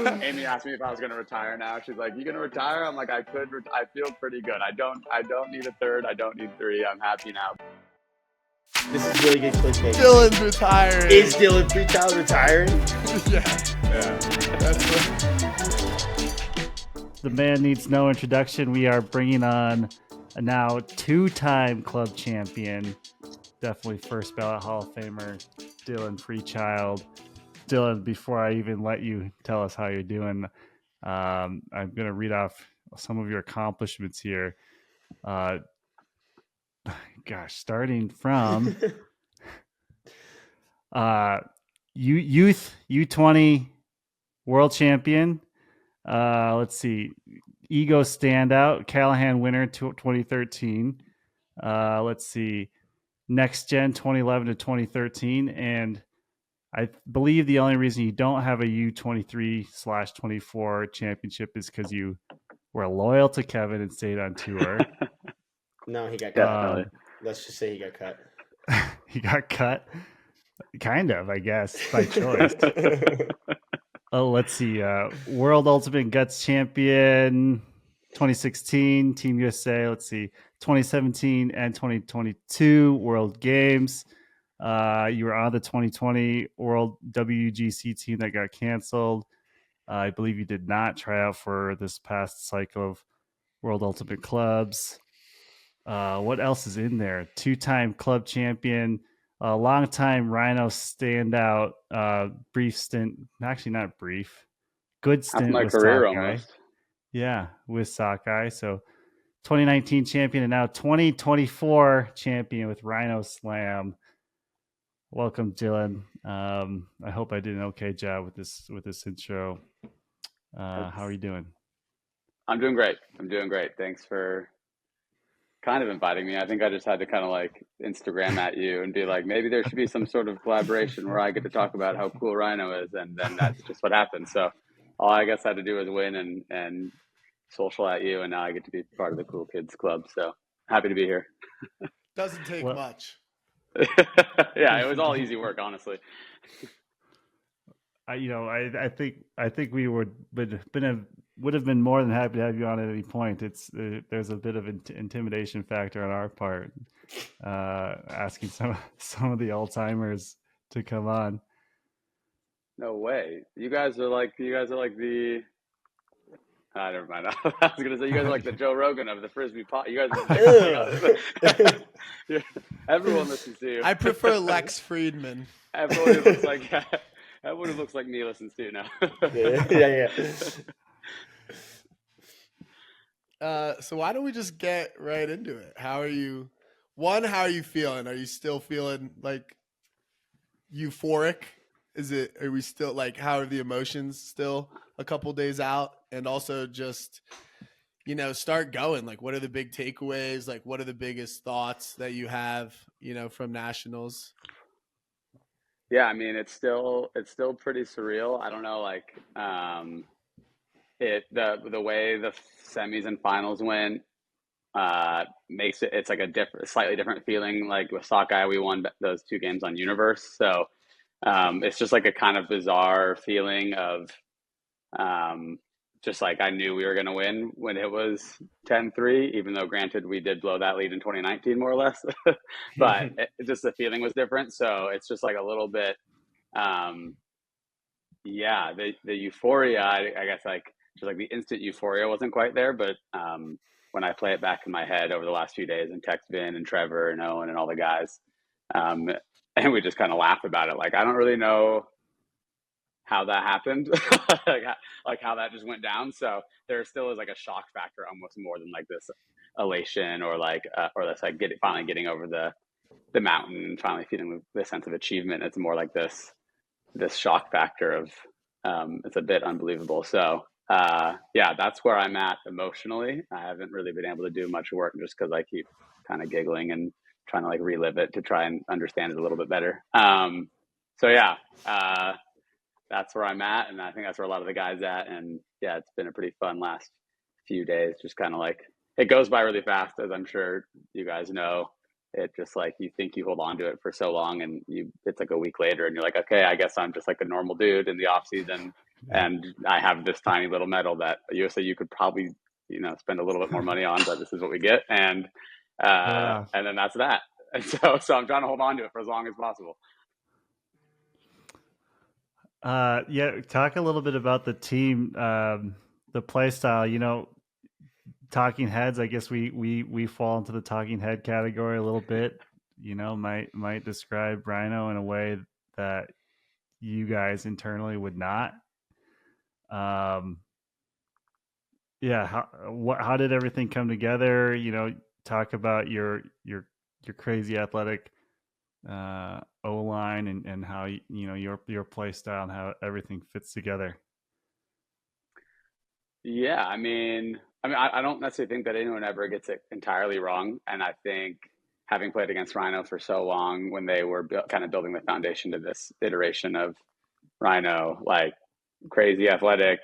Amy asked me if I was going to retire now. She's like, "You going to retire?" I'm like, I feel pretty good. I don't need a third. I don't need three. I'm happy now. This is really good clickbait. Dylan's retiring. Is Dylan Freechild retiring? Yeah. That's what... The man needs no introduction. We are bringing on a now two-time club champion, definitely first ballot Hall of Famer, Dylan Freechild. Dylan, before I even let you tell us how you're doing, I'm going to read off some of your accomplishments here. Starting from youth U20 world champion. Let's see, Ego standout, Callahan winner 2013. Let's see, Nexgen 2011 to 2013, and I believe the only reason you don't have a U23/24 championship is because you were loyal to Kevin and stayed on tour. No, he got cut. Let's just say he got cut. He got cut? Kind of, I guess, by choice. Let's see. World Ultimate Guts Champion 2016, Team USA. Let's see. 2017 and 2022 World Games. You were on the 2020 World WGC team that got canceled. I believe you did not try out for this past cycle of World Ultimate Clubs. What else is in there? Two-time club champion. A long-time Rhino standout, brief stint, actually not brief, good stint That's my with career Sockeye. almost. Yeah, with Sockeye. So 2019 champion and now 2024 champion with Rhino Slam. Welcome, Dylan. I hope I did an okay job with this intro. How are you doing? I'm doing great. Thanks for kind of inviting me. I think I just had to kind of like Instagram at you and be like, maybe there should be some sort of collaboration where I get to talk about how cool Rhino is, and then that's just what happened. So all I guess I had to do was win and social at you, and now I get to be part of the Cool Kids Club. So happy to be here. Doesn't take much. Yeah, it was all easy work, honestly. I think we would have been more than happy to have you on at any point. There's a bit of an intimidation factor on our part, asking some of the old timers to come on. No way. You guys are like the. Never mind. I was gonna say you guys are like the Joe Rogan of the frisbee pot. You guys are everyone listens to you. I prefer Lex Friedman. Everyone who looks like me listens to you now. Yeah. So why don't we just get right into it? How are you? How are you feeling? Are you still feeling like euphoric? Are we still like, how are the emotions still a couple days out? And also just, start going. Like, what are the big takeaways? Like, what are the biggest thoughts that you have, from nationals? Yeah, I mean, it's still pretty surreal. I don't know, like, the way the semis and finals went makes it's like a slightly different feeling. Like with Sockeye, we won those two games on Universe, so it's just like a kind of bizarre feeling of just like I knew we were going to win when it was 10-3, even though granted we did blow that lead in 2019 more or less, but just the feeling was different. So it's just like a little bit, the euphoria, I guess like just like the instant euphoria wasn't quite there, but when I play it back in my head over the last few days and text Vin and Trevor and Owen and all the guys, and we just kind of laugh about it. Like, I don't really know how that happened, like how that just went down. So there still is like a shock factor almost more than like this elation or like or this like finally getting over the mountain and finally feeling the sense of achievement. It's more like this shock factor of it's a bit unbelievable. So that's where I'm at emotionally. I haven't really been able to do much work just because I keep kind of giggling and trying to like relive it to try and understand it a little bit better. That's where I'm at, and I think that's where a lot of the guys at. And yeah, it's been a pretty fun last few days. Just kind of like it goes by really fast, as I'm sure you guys know. It just like you think you hold on to it for so long, and it's like a week later, and you're like, okay, I guess I'm just like a normal dude in the off season, And I have this tiny little medal that you could probably, spend a little bit more money on, but this is what we get. And then that's that. And so I'm trying to hold on to it for as long as possible. Yeah, talk a little bit about the team, the play style. Talking heads. I guess we fall into the talking head category a little bit. Might describe Rhino in a way that you guys internally would not. Yeah. How did everything come together? Talk about your crazy athletic O-line and how your play style and how everything fits together. Yeah, I don't necessarily think that anyone ever gets it entirely wrong, and I think having played against Rhino for so long, when they were kind of building the foundation to this iteration of Rhino, like crazy athletic,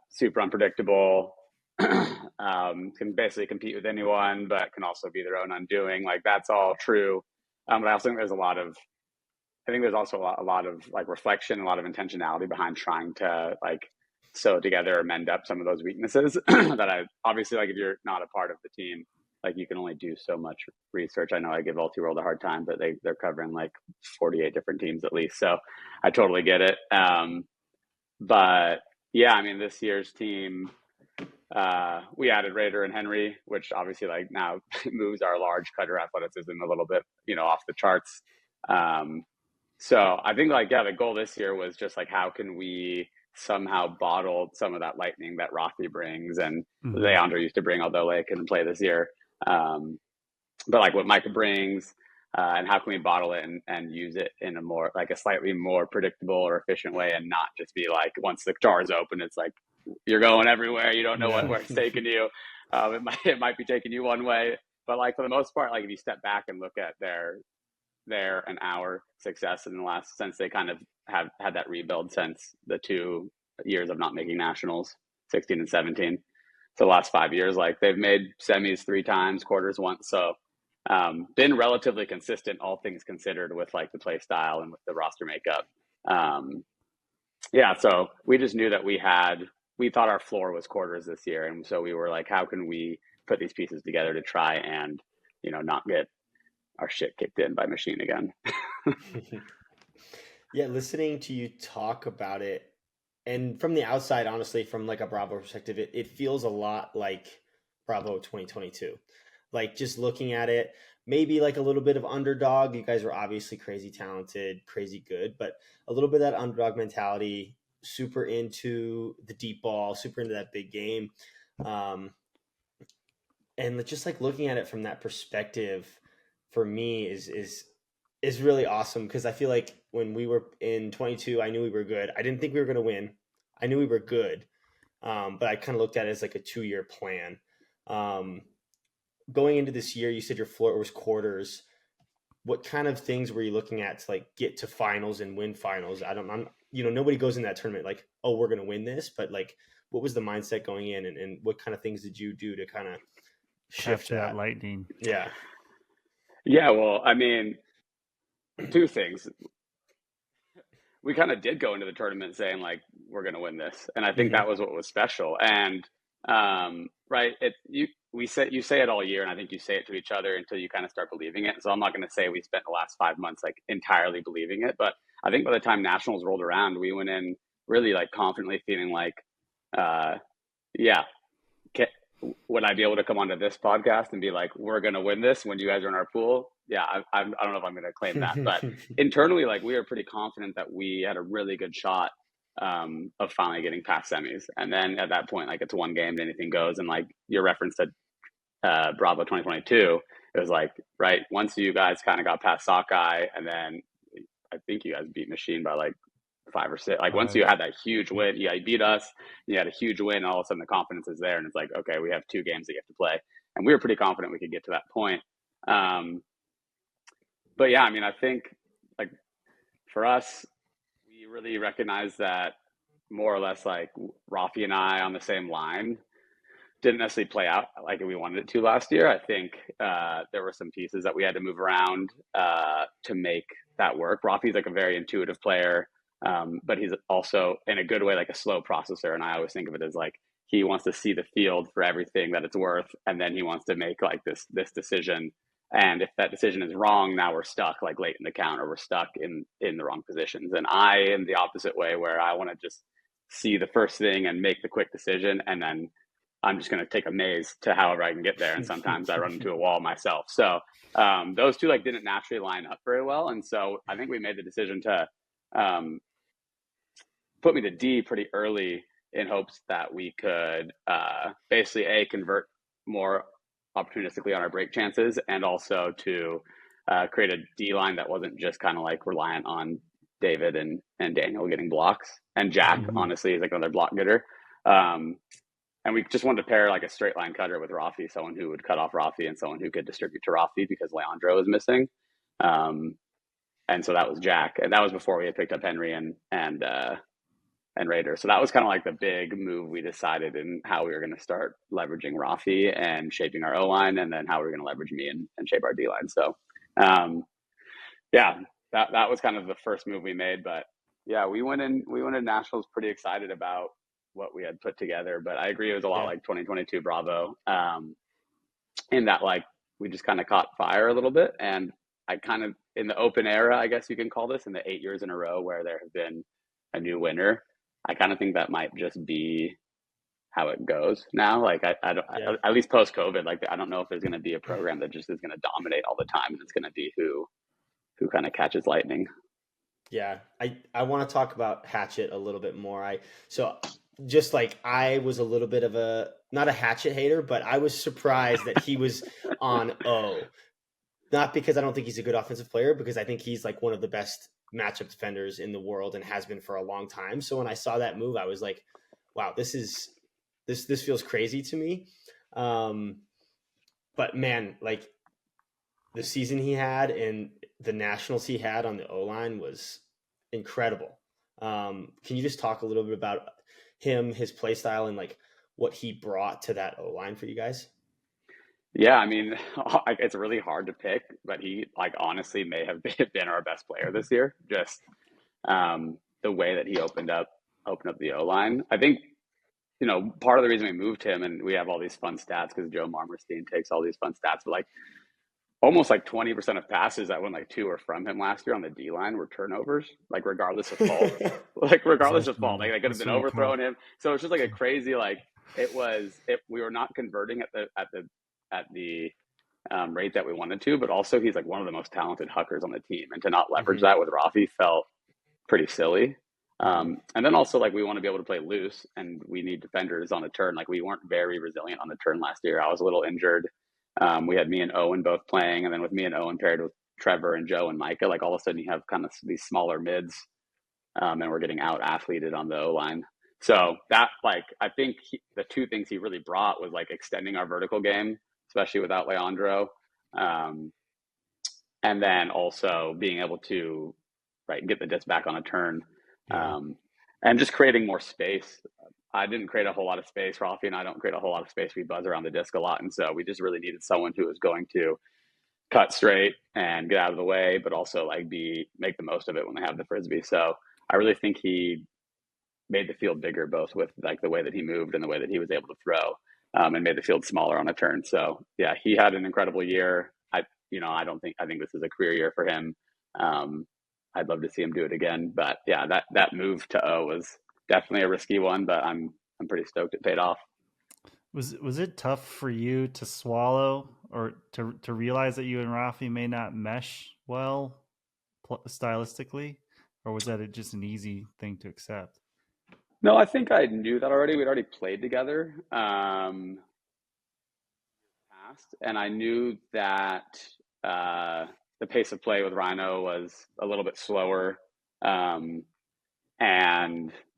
super unpredictable, can basically compete with anyone, but can also be their own undoing. Like that's all true. But I also think there's also a lot of like reflection, a lot of intentionality behind trying to like sew together or mend up some of those weaknesses that I obviously, like if you're not a part of the team, like you can only do so much research. I know I give Ultiworld a hard time, but they're covering like 48 different teams at least. So I totally get it. But yeah, this year's team, we added Rehder and Henry, which obviously like now moves our large cutter athleticism a little bit, off the charts. So I think like, yeah, the goal this year was just like, how can we somehow bottle some of that lightning that Raphy brings and Leandro used to bring, although they couldn't play this year. But like what Micah brings, and how can we bottle it and use it in a more like a slightly more predictable or efficient way, and not just be like, once the jar is open, it's like you're going everywhere. You don't know where it's taking you. It might be taking you one way, but like for the most part, like if you step back and look at their and our success in the last, since they kind of have had that rebuild since the 2 years of not making nationals, 16 and 17. So the last 5 years, like they've made semis 3 times, quarters once. So been relatively consistent, all things considered, with like the play style and with the roster makeup. Yeah, so we just knew that we thought our floor was quarters this year. And so we were like, how can we put these pieces together to try and, not get our shit kicked in by Machine again. Yeah, listening to you talk about it, and from the outside, honestly, from like a Bravo perspective, it feels a lot like Bravo 2022. Like just looking at it, maybe like a little bit of underdog. You guys are obviously crazy talented, crazy good, but a little bit of that underdog mentality, super into the deep ball, super into that big game. And just like looking at it from that perspective, for me is really awesome, because I feel like when we were in 22, I knew we were good. I didn't think we were going to win. I knew we were good, but I kind of looked at it as like a 2-year plan. Going into this year, you said your floor was quarters. What kind of things were you looking at to like get to finals and win finals? Nobody goes in that tournament like, oh, we're going to win this, but like, what was the mindset going in, and what kind of things did you do to kind of shift that lightning? Yeah. Yeah, well, 2 things. We kind of did go into the tournament saying like, we're going to win this, and I think that was what was special. And right, you say it all year, and I think you say it to each other until you kind of start believing it. So I'm not going to say we spent the last 5 months like entirely believing it, but I think by the time nationals rolled around, we went in really like confidently feeling like, yeah, would I be able to come onto this podcast and be like, we're going to win this when you guys are in our pool? Yeah, I don't know if I'm going to claim that, but internally, like we were pretty confident that we had a really good shot of finally getting past semis. And then at that point, like it's one game and anything goes. And like your reference to Bravo 2022, it was like, right, once you guys kind of got past Sockeye, and then I think you guys beat Machine by like 5 or 6. Like once you had that huge win, you beat us, you had a huge win, and all of a sudden the confidence is there, and it's like, okay, we have 2 games that you have to play, and we were pretty confident we could get to that point. But yeah, I think like for us, we really recognize that more or less like Raphy and I on the same line didn't necessarily play out like we wanted it to last year. I think there were some pieces that we had to move around to make that work. Raphy's like a very intuitive player. But he's also in a good way, like a slow processor. And I always think of it as like, he wants to see the field for everything that it's worth. And then he wants to make like this decision. And if that decision is wrong, now we're stuck like late in the count, or we're stuck in the wrong positions. And I am the opposite way, where I want to just see the first thing and make the quick decision. And then I'm just going to take a maze to however I can get there. And sometimes I run into a wall myself. So those two like didn't naturally line up very well. And so I think we made the decision to put me to D pretty early, in hopes that we could basically convert more opportunistically on our break chances, and also to create a D line that wasn't just kind of like reliant on David and Daniel getting blocks, and Jack honestly is like another block getter. And we just wanted to pair like a straight line cutter with Raphy, someone who would cut off Raphy and someone who could distribute to Raphy, because Leandro was missing. And so that was Jack, and that was before we had picked up Henry and Rehder. So that was kind of like the big move we decided in how we were going to start leveraging Raphy and shaping our O-line, and then how we were going to leverage me and shape our D-line. So yeah, that was kind of the first move we made. But yeah, we went in nationals pretty excited about what we had put together. But I agree, it was a lot like 2022 Bravo, in that like we just kind of caught fire a little bit. And I kind of, in the open era, I guess you can call this, in the 8 years in a row where there have been a new winner, I kind of think that might just be how it goes now. Like I don't, at least post COVID, like I don't know if there's going to be a program that just is going to dominate all the time, and it's going to be who kind of catches lightning. Yeah, I want to talk about Hatchett a little bit more. I was a little bit of not a Hatchett hater, but I was surprised that he was on O. Not because I don't think he's a good offensive player, because I think he's like one of the best matchup defenders in the world and has been for a long time. So when I saw that move, I was like, wow, this feels crazy to me. But man, like the season he had and the nationals he had on the O-line was incredible. Can you just talk a little bit about him, his play style, and like what he brought to that O-line for you guys? Yeah, I mean, it's really hard to pick, but he like honestly may have been our best player this year. Just the way that he opened up the O-line. I think, part of the reason we moved him, and we have all these fun stats because Joe Marmerstein takes all these fun stats, but like almost like 20% of passes that went like to or from him last year on the D line were turnovers, like regardless of fault. Like they could have been overthrowing him. So it's just like a crazy, like we were not converting at the rate that we wanted to, but also he's like one of the most talented huckers on the team, and to not leverage that with Raphy felt pretty silly. And then also like we want to be able to play loose, and we need defenders on the turn. Like we weren't very resilient on the turn last year. I was a little injured. We had me and Owen both playing, and then with me and Owen paired with Trevor and Joe and Micah, like all of a sudden you have kind of these smaller mids, and we're getting out athleted on the O-line. So that, like, I think the two things he really brought was like extending our vertical game, especially without Leandro, and then also being able to get the disc back on a turn, and just creating more space. I didn't create a whole lot of space. Raphy and I don't create a whole lot of space. We buzz around the disc a lot, and so we just really needed someone who was going to cut straight and get out of the way, but also like make the most of it when they have the frisbee. So I really think he made the field bigger, both with like the way that he moved and the way that he was able to throw, and made the field smaller on a turn. So yeah, he had an incredible year. I think this is a career year for him. I'd love to see him do it again, but yeah, that move to O was definitely a risky one, but I'm pretty stoked it paid off. Was it tough for you to swallow, or to realize that you and Raphy may not mesh well stylistically, or was that just an easy thing to accept? No, I think I knew that already. We'd already played together past, and I knew that the pace of play with Rhino was a little bit slower, and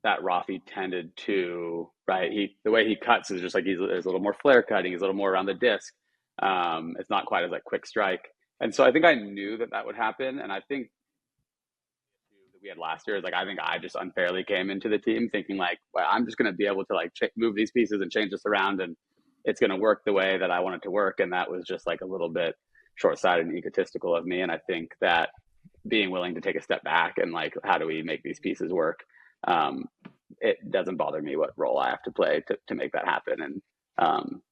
that Raphy tended to, the way he cuts is just like there's a little more flare cutting, he's a little more around the disc. It's not quite as like quick strike. And so I think I knew that would happen. And I think that we had last year is like, I think I just unfairly came into the team thinking like, well, I'm just going to be able to like move these pieces and change this around, and it's going to work the way that I want it to work. And that was just like a little bit short-sighted and egotistical of me. And I think that being willing to take a step back and like, how do we make these pieces work? It doesn't bother me what role I have to play to make that happen. And,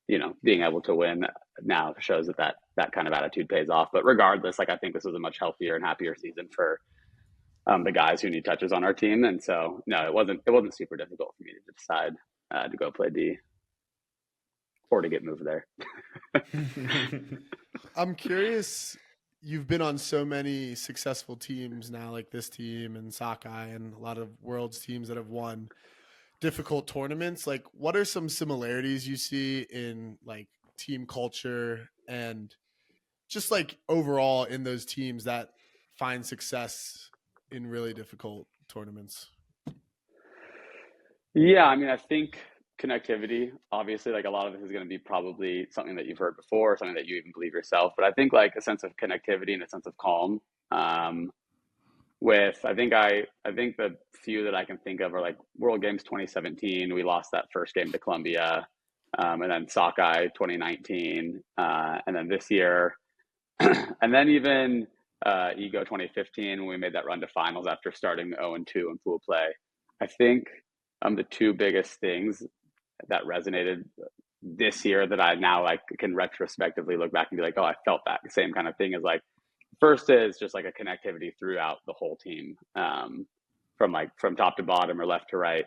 you know, being able to win now shows that kind of attitude pays off. But regardless, like, I think this was a much healthier and happier season for the guys who need touches on our team. And so, no, it wasn't super difficult for me to decide to go play D or to get moved there. I'm curious, you've been on so many successful teams now, like this team and Sockeye and a lot of Worlds teams that have won difficult tournaments. Like, what are some similarities you see in like team culture and just like overall in those teams that find success in really difficult tournaments? Yeah, I mean, I think connectivity, obviously, like a lot of this is going to be probably something that you've heard before, something that you even believe yourself. But I think like a sense of connectivity and a sense of calm. I think the few that I can think of are like World Games 2017. We lost that first game to Colombia, and then Sockeye 2019, and then this year, and then even Ego 2015 when we made that run to finals after starting 0-2 in pool play. I think the two biggest things that resonated this year that I now like can retrospectively look back and be like, oh, I felt that same kind of thing, is like, first is just like a connectivity throughout the whole team, from top to bottom or left to right.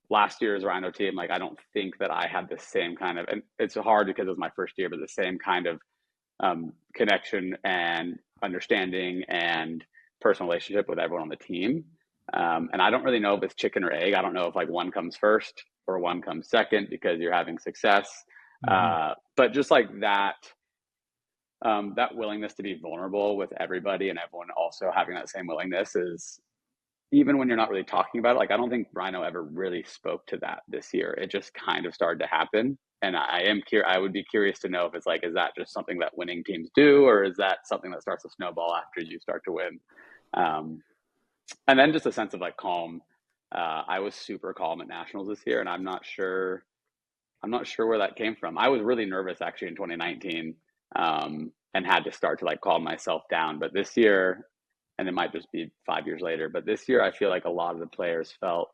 Last year's Rhino team, like, I don't think that I had the same kind of, and it's hard because it was my first year, but the same kind of connection and understanding and personal relationship with everyone on the team. And I don't really know if it's chicken or egg. I don't know if like one comes first or one comes second because you're having success. But just like that willingness to be vulnerable with everybody and everyone also having that same willingness is, even when you're not really talking about it, like, I don't think Rhino ever really spoke to that this year. It just kind of started to happen. And I would be curious to know if it's like, is that just something that winning teams do, or is that something that starts to snowball after you start to win? And then just a sense of like calm. I was super calm at nationals this year, and I'm not sure where that came from. I was really nervous actually in 2019, and had to start to like calm myself down. But this year, and it might just be 5 years later, but this year I feel like a lot of the players felt,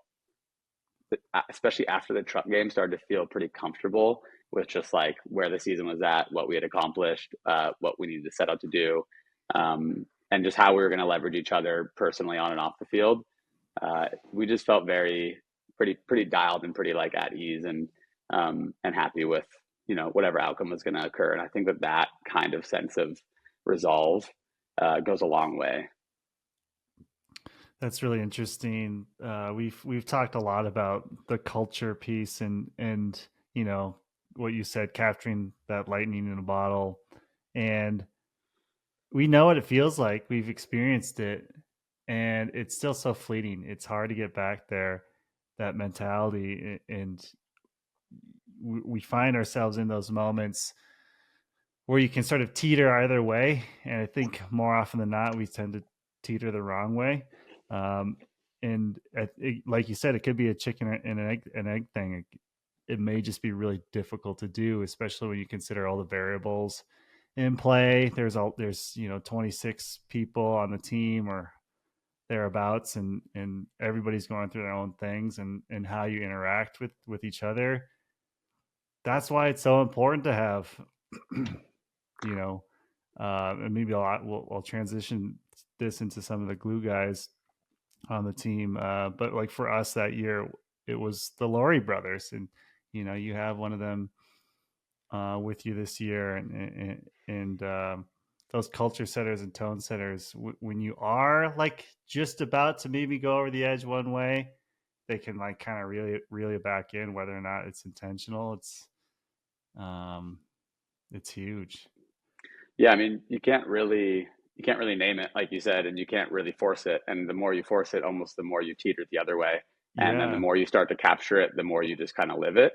especially after the truck game, started to feel pretty comfortable with just like where the season was at, what we had accomplished, what we needed to set out to do, and just how we were going to leverage each other personally on and off the field. We just felt pretty dialed and pretty like at ease and happy with, you know, whatever outcome was going to occur. And I think that kind of sense of resolve goes a long way. That's really interesting. We've talked a lot about the culture piece and you know what you said, capturing that lightning in a bottle, and we know what it feels like. We've experienced it, and it's still so fleeting. It's hard to get back there, that mentality, and we find ourselves in those moments where you can sort of teeter either way. And I think more often than not, we tend to teeter the wrong way. And like you said, it could be a chicken and an egg thing. It may just be really difficult to do, especially when you consider all the variables in play. There's 26 people on the team or thereabouts, and everybody's going through their own things, and how you interact with each other. That's why it's so important to have, and maybe I'll transition this into some of the glue guys on the team. But like for us that year, it was the Laurie brothers, and you have one of them with you this year, and those culture setters and tone setters. When you are like just about to maybe go over the edge one way, they can like kind of really reel you back in, whether or not it's intentional. It's huge. Yeah, I mean, you can't really name it, like you said, and you can't really force it. And the more you force it, almost the more you teeter the other way. And then the more you start to capture it, the more you just kind of live it,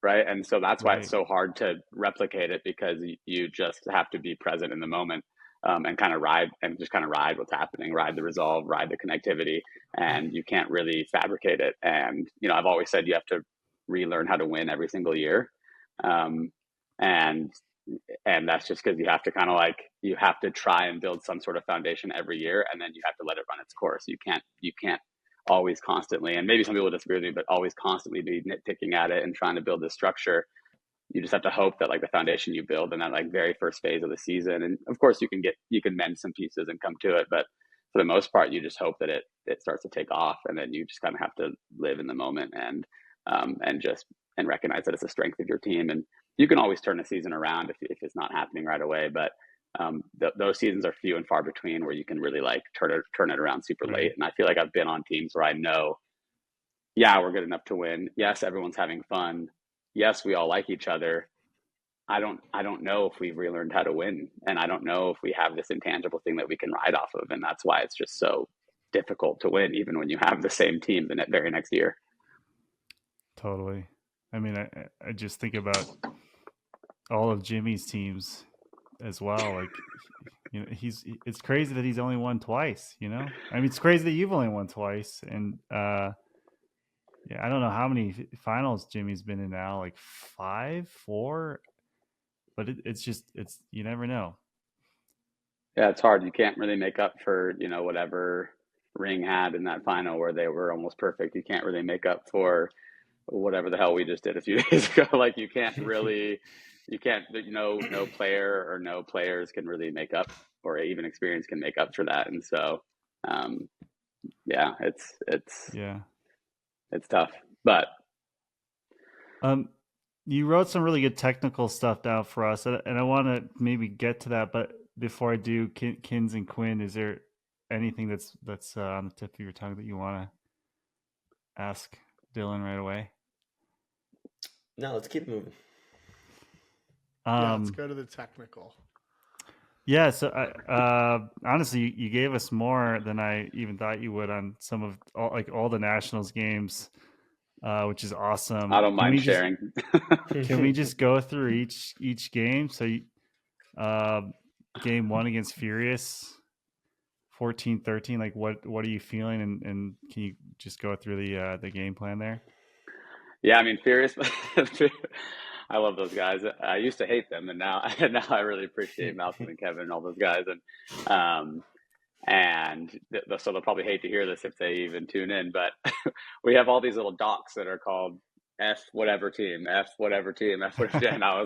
right? And so that's why it's so hard to replicate it, because you just have to be present in the moment, and kind of ride what's happening, ride the resolve, ride the connectivity, and you can't really fabricate it. And I've always said you have to relearn how to win every single year. And And that's just because you have to kind of like, you have to try and build some sort of foundation every year, and then you have to let it run its course. You can't always constantly, and maybe some people disagree with me, but always constantly be nitpicking at it and trying to build this structure. You just have to hope that like the foundation you build in that like very first phase of the season, and of course you can mend some pieces and come to it, but for the most part, you just hope that it starts to take off, and then you just kind of have to live in the moment and recognize that it's a strength of your team. And you can always turn a season around if it's not happening right away, but those seasons are few and far between where you can really like turn it around super late. And I feel like I've been on teams where I know, yeah, we're good enough to win. Yes, everyone's having fun. Yes, we all like each other. I don't know if we've relearned how to win, and I don't know if we have this intangible thing that we can ride off of, and that's why it's just so difficult to win, even when you have the same team the very next year. Totally. I mean, I just think about all of Jimmy's teams as well. Like, you know, it's crazy that he's only won twice, you know? I mean, it's crazy that you've only won twice. And yeah, I don't know how many finals Jimmy's been in now, like 5, 4, but it's you never know. Yeah, it's hard. You can't really make up for, you know, whatever Ring had in that final where they were almost perfect. You can't really make up for whatever the hell we just did a few days ago. Like you can't, no player or no players can really make up, or even experience can make up for that. And so, yeah, it's tough, but. You wrote some really good technical stuff down for us, and I want to maybe get to that. But before I do, Kins and Quinn, is there anything that's on the tip of your tongue that you want to ask Dylan right away? No, let's keep moving. Yeah, let's go to the technical. Yeah, so honestly, you gave us more than I even thought you would on some of all the Nationals games, which is awesome. I don't mind sharing. Can we just go through each game? So, game 1 against Furious, 14-13. Like, what are you feeling? And can you just go through the game plan there? Yeah, I mean, Furious. I love those guys. I used to hate them, and now I really appreciate Malcolm and Kevin and all those guys. So they'll probably hate to hear this if they even tune in, but we have all these little docs that are called F whatever team, F whatever team, F whatever team. And I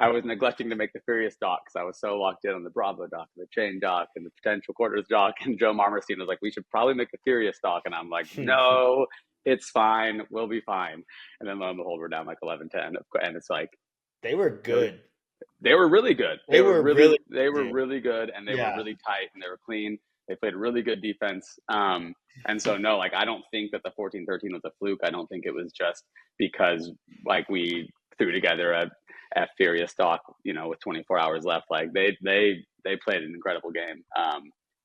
was neglecting to make the Furious doc because I was so locked in on the Bravo doc, the Chain doc, and the Potential Quarters doc. And Joe Marmerstein was like, we should probably make the Furious doc. And I'm like, no, it's fine. We'll be fine. And then lo and behold, we're down like 11-10. And it's like, they were good. They were really good. They were really good, and they were really tight, and they were clean. They played really good defense. And so, no, like, I don't think that the 14-13 was a fluke. I don't think it was just because, like, we threw together a Furious stock, you know, with 24 hours left. Like, they played an incredible game.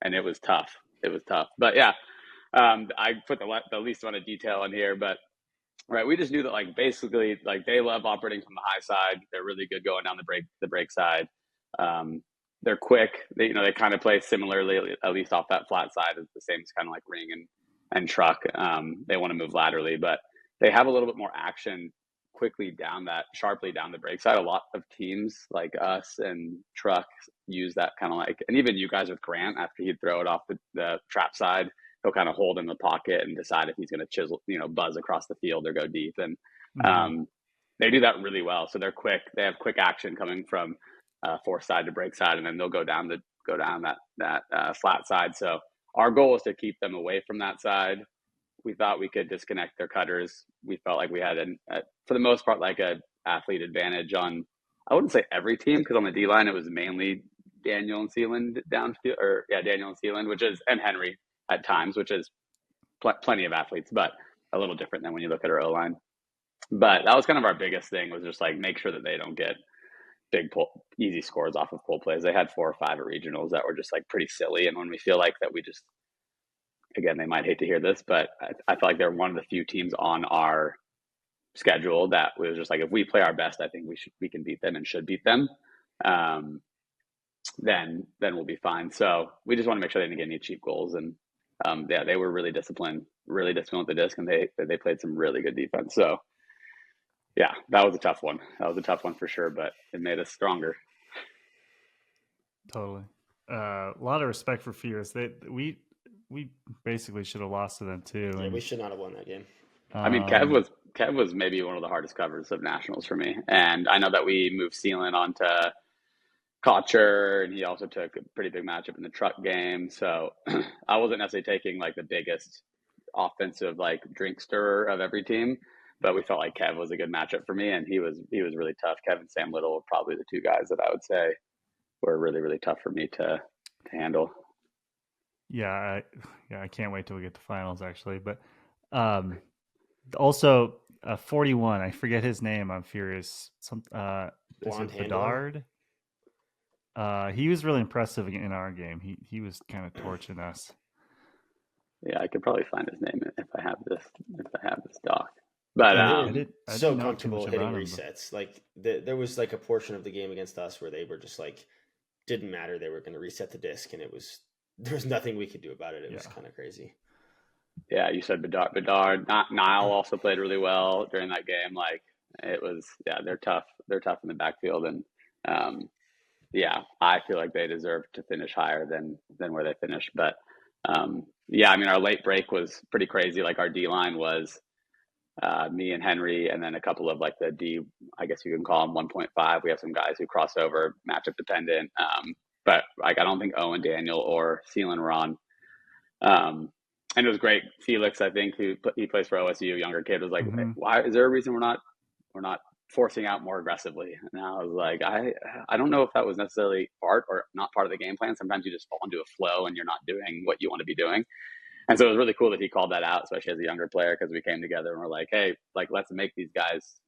And it was tough. But, yeah, I put the least amount of detail in here. But, right, we just knew that, like, basically, like, they love operating from the high side. They're really good going down the break side. They're quick. They kind of play similarly, at least off that flat side. It's the same as kind of like Ring and Truck. They want to move laterally, but they have a little bit more action sharply down the break side. A lot of teams like us and Truck use that kind of like, and even you guys with Grant, after he'd throw it off the trap side, he'll kind of hold in the pocket and decide if he's going to chisel, buzz across the field or go deep. And they do that really well. So they're quick. They have quick action coming from force side to break side, and then they'll go down that flat side. So our goal is to keep them away from that side. We thought we could disconnect their cutters. We felt like we had for the most part, like a athlete advantage on, I wouldn't say every team, because on the D line it was mainly Daniel and Sealand downfield, Daniel and Sealand, and Henry at times, which is plenty of athletes, but a little different than when you look at our O line. But that was kind of our biggest thing, was just like make sure that they don't get big easy scores off of pull plays. They had 4 or 5 at regionals that were just like pretty silly. And when we feel like that, we just, again, they might hate to hear this, but I feel like they're one of the few teams on our schedule that was just like, if we play our best, I think we can beat them and should beat them. Then we'll be fine. So we just want to make sure they didn't get any cheap goals. And they were really disciplined with the disc, and they played some really good defense. So Yeah, that was a tough one. That was a tough one for sure, but it made us stronger. Totally. A lot of respect for Fierce. We basically should have lost to them too. Yeah, And we should not have won that game. I mean, Kev was maybe one of the hardest covers of nationals for me, and I know that we moved Sealand onto Kocher, and he also took a pretty big matchup in the truck game. So I wasn't necessarily taking like the biggest offensive like drink stirrer of every team, but we felt like Kev was a good matchup for me, and he was really tough. Kev and Sam Little were probably the two guys that I would say were really, really tough for me to handle. yeah, I can't wait till we get to finals actually. But also 41, I forget his name. I'm furious. Is Blonde it handler? Bedard? He was really impressive in our game. He was kind of torching us. Yeah, I could probably find his name if I have this doc. But Yeah, I they were didn't so know too comfortable much hitting about him, resets. Like there was like a portion of the game against us where they were just like didn't matter. They were going to reset the disc, and there was nothing we could do about it. It was kind of crazy. Yeah, you said Bedard. Niall also played really well during that game. Like it was, yeah, they're tough. They're tough in the backfield, and yeah, I feel like they deserve to finish higher than where they finished. But yeah, I mean, our late break was pretty crazy. Like our D line was me and Henry, and then a couple of like the D, I guess you can call them 1.5. We have some guys who cross over, matchup dependent. But like I don't think Owen, Daniel, or Sealand were on. And it was great. Felix, I think, he plays for OSU, younger kid, was like, "Why is there a reason we're not forcing out more aggressively?" And I was like, I don't know if that was necessarily part or not part of the game plan. Sometimes you just fall into a flow and you're not doing what you want to be doing. And so it was really cool that he called that out, especially as a younger player, because we came together and we're like, hey, like let's make these guys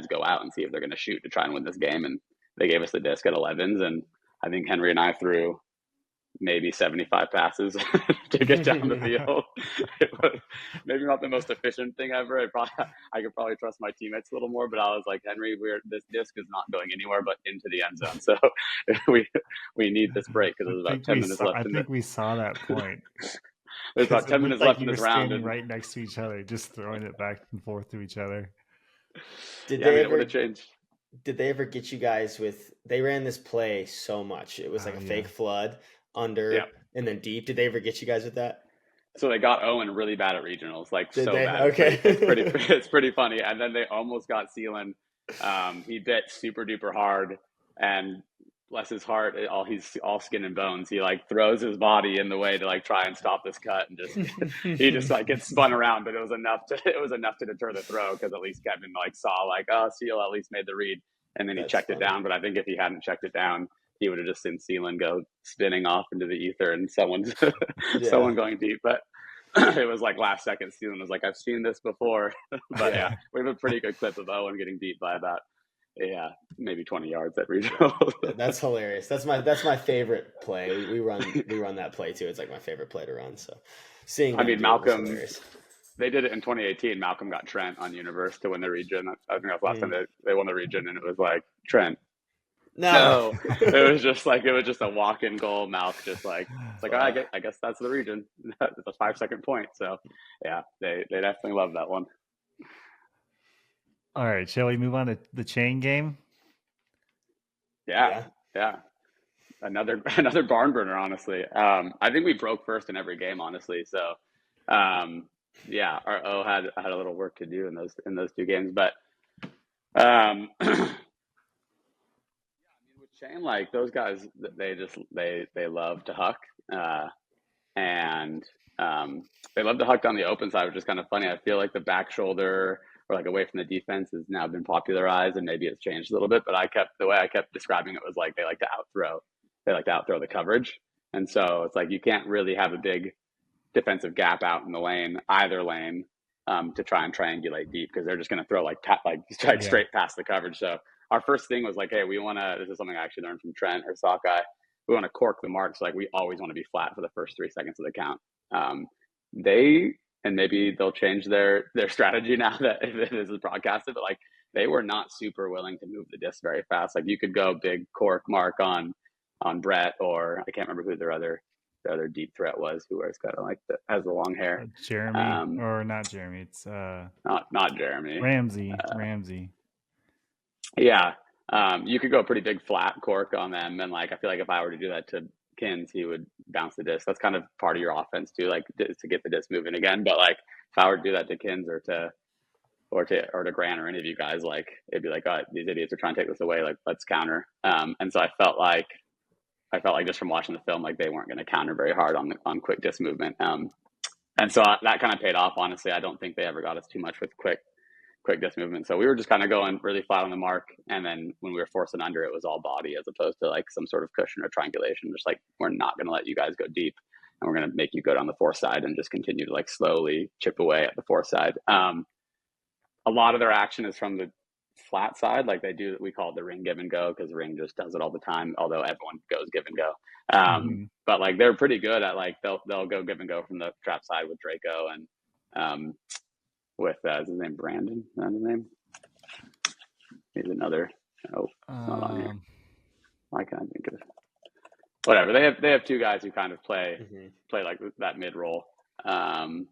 go out and see if they're going to shoot to try and win this game. And they gave us the disc at 11s, and I think Henry and I threw maybe 75 passes to get down the field. It was maybe not the most efficient thing ever. I could probably trust my teammates a little more, but I was like, Henry, this disc is not going anywhere but into the end zone. So we need this break because there's about 10 minutes left. I think we saw that point. There's about 10 minutes left in this round. And right next to each other, just throwing it back and forth to each other. Did they ever get you guys with? They ran this play so much. It was like a fake flood under and then deep. Did they ever get you guys with that? So they got Owen really bad at regionals, like Did so they? bad. Okay, it's pretty funny. And then they almost got Sealand. He bit super duper hard, and bless his heart, he's all skin and bones. He like throws his body in the way to like try and stop this cut, and he just like gets spun around. But it was enough to deter the throw, because at least Kevin like saw like, oh, Seal at least made the read, and then he checked it down. But I think if he hadn't checked it down, he would have just seen Sealand go spinning off into the ether and someone going deep. But it was like last second. Sealand was like, I've seen this before. But yeah, we have a pretty good clip of Owen getting beat by about maybe 20 yards at regional. That's hilarious. That's my favorite play. We run that play too. It's like my favorite play to run. So seeing, I mean, Malcolm, they did it in 2018. Malcolm got Trent on Universe to win the region. I think that was last time they won the region, and it was like, Trent. No. It was just a walk-in goal. Malk just like, it's like, I guess that's the region. It's a 5-second point. So yeah, they definitely love that one. All right, shall we move on to the chain game? Yeah. Another barn burner, honestly. I think we broke first in every game, honestly. So, yeah, our O had a little work to do in those two games, but yeah, I mean, with chain, like those guys, they love to huck, and they love to huck on the open side, which is kind of funny. I feel like the back shoulder, or like away from the defense, has now been popularized, and maybe it's changed a little bit, but the way I kept describing it was like they like to outthrow the coverage. And so it's like you can't really have a big defensive gap out in the lane, either lane, to try and triangulate deep, because they're just going to throw straight past the coverage. So our first thing was like, hey, this is something I actually learned from Trent or Sockeye, we want to cork the mark. So like we always want to be flat for the first 3 seconds of the count. And maybe they'll change their strategy now that this is broadcasted, but like they were not super willing to move the disc very fast. Like you could go big cork mark on Brett, or I can't remember who their other the other deep threat was, who wears kind of like has the long hair. Jeremy, or not Jeremy. It's not Jeremy. Ramsey. Yeah. You could go pretty big flat cork on them, and like I feel like if I were to do that to Kins, he would bounce the disc. That's kind of part of your offense too, like to get the disc moving again. But like if I were to do that to Kins or to Grant or any of you guys, like it'd be like, oh, these idiots are trying to take this away, like let's counter. And so I felt like just from watching the film, like they weren't going to counter very hard on quick disc movement. And so that kind of paid off. Honestly, I don't think they ever got us too much with quick disc movement. So we were just kind of going really flat on the mark. And then when we were forcing under, it was all body as opposed to like some sort of cushion or triangulation. Just like, we're not going to let you guys go deep, and we're going to make you go down the fourth side and just continue to like slowly chip away at the fourth side. A lot of their action is from the flat side. Like we call it the ring give and go, because ring just does it all the time, although everyone goes give and go. But like they're pretty good at like they'll go give and go from the trap side with Draco and with is his name Brandon? Is that his name? He's another. Oh, it's not on here. Why can't I think of it? Whatever. They have two guys who kind of play like that mid roll, and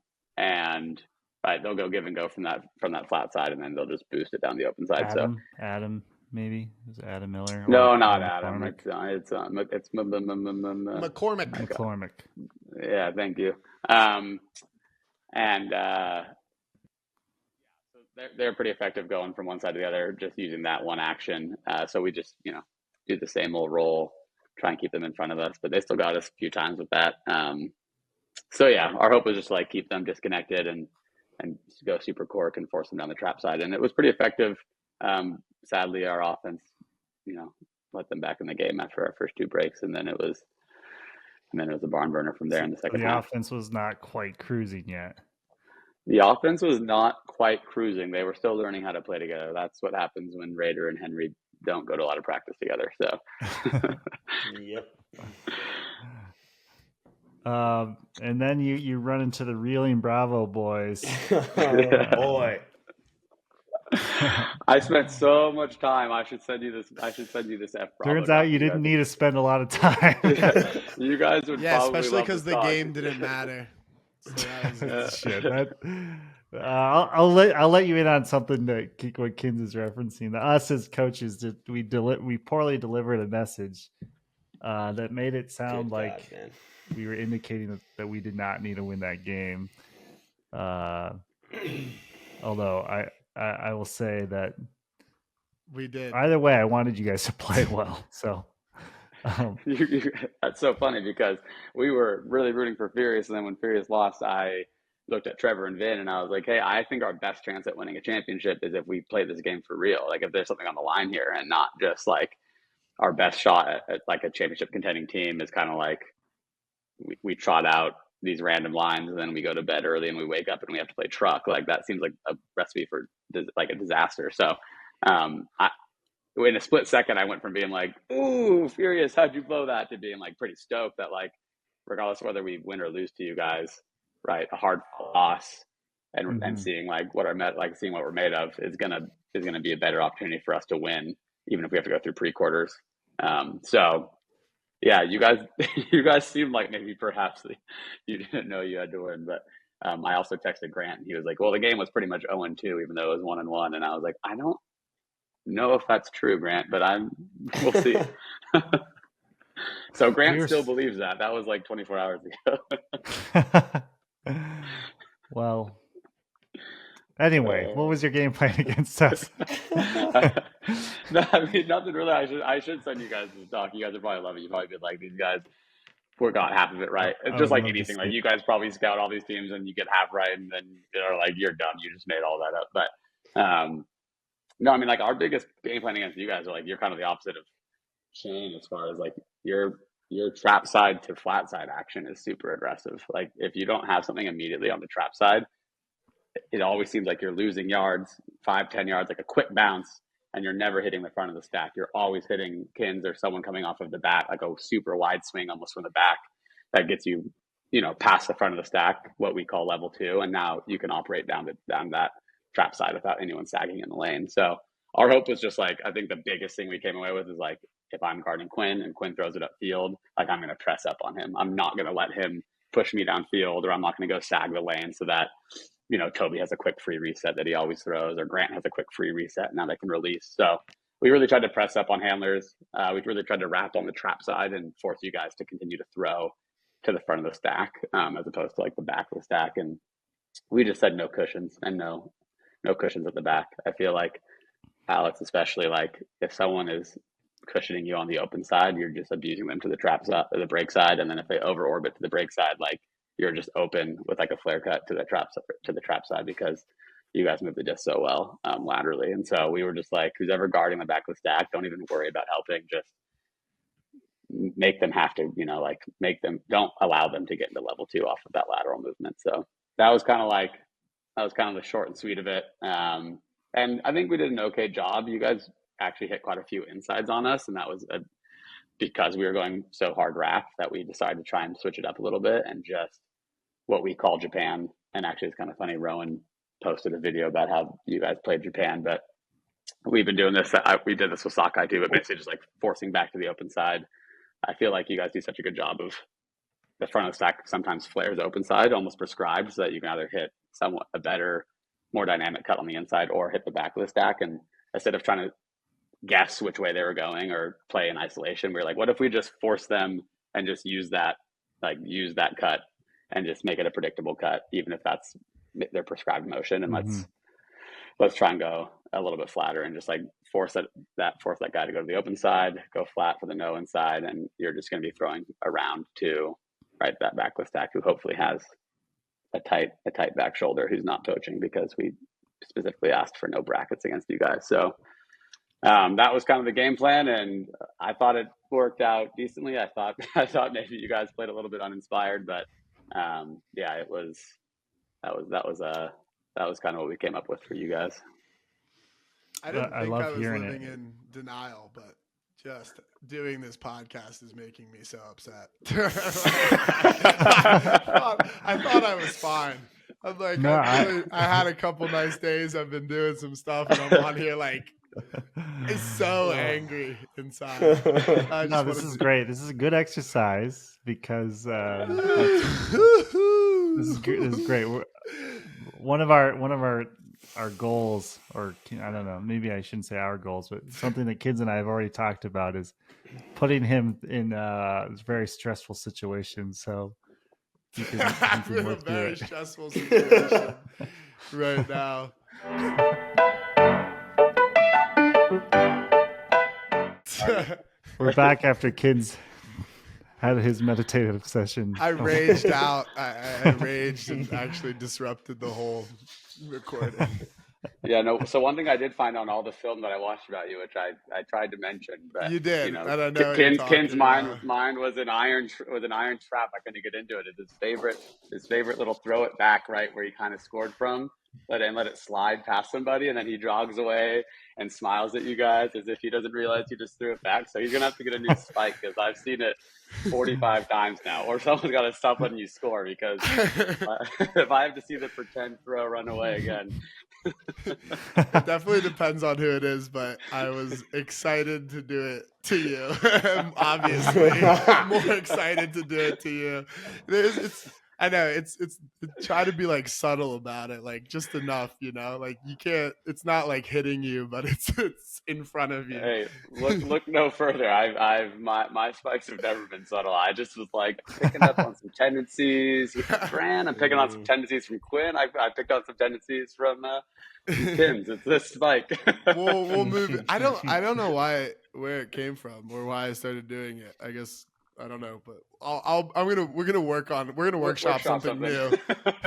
right, they'll go give and go from that flat side, and then they'll just boost it down the open side. Adam, maybe is it Adam Miller? No, not Adam. It's McCormick. Yeah, thank you. So they're pretty effective going from one side to the other, just using that one action. So we just do the same old roll, try and keep them in front of us, but they still got us a few times with that. So yeah, our hope was just like keep them disconnected and go super cork and force them down the trap side, and it was pretty effective. Sadly, our offense, let them back in the game after our first two breaks, and then it was a barn burner from there in the second half. The offense was not quite cruising yet. The offense was not quite cruising. They were still learning how to play together. That's what happens when Rehder and Henry don't go to a lot of practice together. So, Yep. And then you run into the Reeling Bravo boys. Oh, boy. I spent so much time. I should send you this F. Turns out you didn't need to spend a lot of time. Yeah. You guys would probably especially because the game didn't matter. So that was I'll let you in on something that what Kins is referencing. Us as coaches, we poorly delivered a message that made it sound like we were indicating that we did not need to win that game. Although I will say that we did. Either way, I wanted you guys to play well. So that's so funny because we were really rooting for Furious, and then when Furious lost, I looked at Trevor and Vin, and I was like, hey, I think our best chance at winning a championship is if we play this game for real. Like if there's something on the line here, and not just like our best shot at like a championship contending team is kind of like we trot out these random lines and then we go to bed early and we wake up and we have to play truck. Like that seems like a recipe for like a disaster. So in a split second, I went from being like, ooh, Furious, how'd you blow that, to being like pretty stoked that like, regardless of whether we win or lose to you guys, right, a hard loss and seeing like what we're made of is gonna be a better opportunity for us to win, even if we have to go through pre-quarters. So yeah, you guys seem like maybe perhaps you didn't know you had to win, but I also texted Grant and he was like, well, the game was pretty much 0-2, even though it was 1-1. And I was like, I don't know if that's true, Grant, but we'll see. So Grant still believes that. That was like 24 hours ago. Well, anyway, what was your game plan against us? No, I mean, nothing really. I should send you guys this doc. You guys would probably love it. You probably be like, these guys forgot half of it right. It's just like anything. Like you guys probably scout all these teams and you get half right, and then they're like, you're dumb. You just made all that up. But no, I mean, like our biggest game plan against you guys are like, you're kind of the opposite of Shane as far as like your trap side to flat side action is super aggressive. Like if you don't have something immediately on the trap side, it always seems like you're losing yards, 5-10 yards, like a quick bounce, and you're never hitting the front of the stack. You're always hitting Kins or someone coming off of the back, like a super wide swing almost from the back that gets you, past the front of the stack, what we call level 2. And now you can operate down that trap side without anyone sagging in the lane. So our hope was just like, I think the biggest thing we came away with is like, if I'm guarding Quinn and Quinn throws it upfield, like I'm going to press up on him. I'm not going to let him push me downfield, or I'm not going to go sag the lane so that, you know, Toby has a quick free reset that he always throws, or Grant has a quick free reset now they can release. So we really tried to press up on handlers. We really tried to wrap on the trap side and force you guys to continue to throw to the front of the stack, as opposed to like the back of the stack. And we just said no cushions, and no cushions at the back. I feel like Alex, especially, like if someone is cushioning you on the open side, you're just abusing them to the trap side or the break side. And then if they over orbit to the break side, like you're just open with like a flare cut to the trap side, because you guys move the disc so well laterally. And so we were just like, who's ever guarding the back of the stack, don't even worry about helping. Just make them have to, you know, like don't allow them to get into level 2 off of that lateral movement. So that was kind of the short and sweet of it. And I think we did an okay job. You guys actually hit quite a few insides on us, and that was because we were going so hard wrap that we decided to try and switch it up a little bit and just what we call Japan. And actually, it's kind of funny. Rowan posted a video about how you guys played Japan, but we've been doing this. We did this with Sakai too, but basically just like forcing back to the open side. I feel like you guys do such a good job of the front of the stack sometimes flares open side, almost prescribed, so that you can either hit somewhat a better, more dynamic cut on the inside or hit the back of the stack. And instead of trying to guess which way they were going or play in isolation, we were like, what if we just force them and just use that cut and just make it a predictable cut, even if that's their prescribed motion. And let's try and go a little bit flatter and just like force that guy to go to the open side, go flat for the no inside, and you're just going to be throwing around to that back of the stack, who hopefully has a tight back shoulder, who's not poaching, because we specifically asked for no brackets against you guys. So that was kind of the game plan, and I thought it worked out decently. I thought maybe you guys played a little bit uninspired, but yeah, that was kind of what we came up with for you guys. I didn't think I was living in denial, but just doing this podcast is making me so upset. I thought I was fine. I'm like, no, I had a couple nice days. I've been doing some stuff, and I'm on here like, it's so angry inside. No, this is great. This is a good exercise because this is great. One of our goals, or I don't know, maybe I shouldn't say our goals, but something that kids and I have already talked about is putting him in very stressful situations. So he can I'm in a very stressful situation right now. We're back after kids had his meditative session. I raged out. I raged and actually disrupted the whole recording. Yeah, no. So one thing I did find on all the film that I watched about you, which I tried to mention, but you did. You know, I don't know. Ken's mind was an iron trap. I couldn't get into it. It's his favorite little throw it back right where he kind of scored from. Let it slide past somebody, and then he jogs away and smiles at you guys as if he doesn't realize you just threw it back. So he's gonna have to get a new spike, because I've seen it 45 times now. Or someone's got to stop letting you score, because if I have to see the pretend throw run away again. It definitely depends on who it is, but I was excited to do it to you. Obviously, more excited to do it to you. I know it's try to be like subtle about it, like just enough, you know, like you can't. It's not like hitting you, but it's in front of you. Hey, look no further. My spikes have never been subtle. I just was like picking up on some tendencies with Fran. I'm picking on some tendencies from Quinn. I picked on some tendencies from Tim's. It's this spike. We'll move it. I don't know where it came from or why I started doing it. I guess. I don't know, but we're gonna workshop something new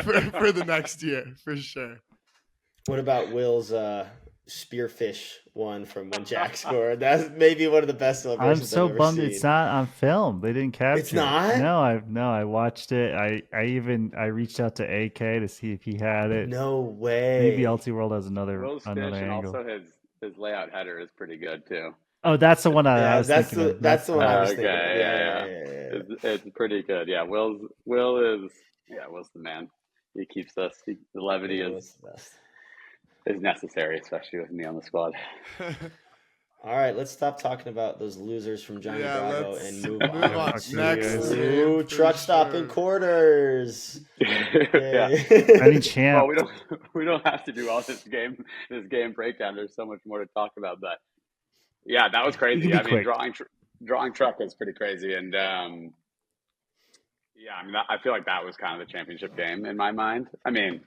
for the next year for sure. What about Will's spearfish one from when Jack scored? That's maybe one of the best celebrations. I'm so bummed it's not on film. They didn't capture. It's not. No, I watched it. I reached out to AK to see if he had it. No way. Maybe LT World has another Will's angle. And also his layout header is pretty good too. Oh, that's the one I was thinking of. That's the one I was thinking of. Yeah. It's pretty good. Yeah, Will's the man. He keeps us. The levity is necessary, especially with me on the squad. All right, let's stop talking about those losers from Johnny Bravo let's and move move on on. Fuck Next you. game to for truck stop sure. and quarters. Yeah. Any Well, champ. we don't have to do all this game breakdown. There's so much more to talk about, but yeah, that was We crazy. can be I mean, quick. drawing truck is pretty crazy, and yeah, I mean, I feel like that was kind of the championship game in my mind. I mean,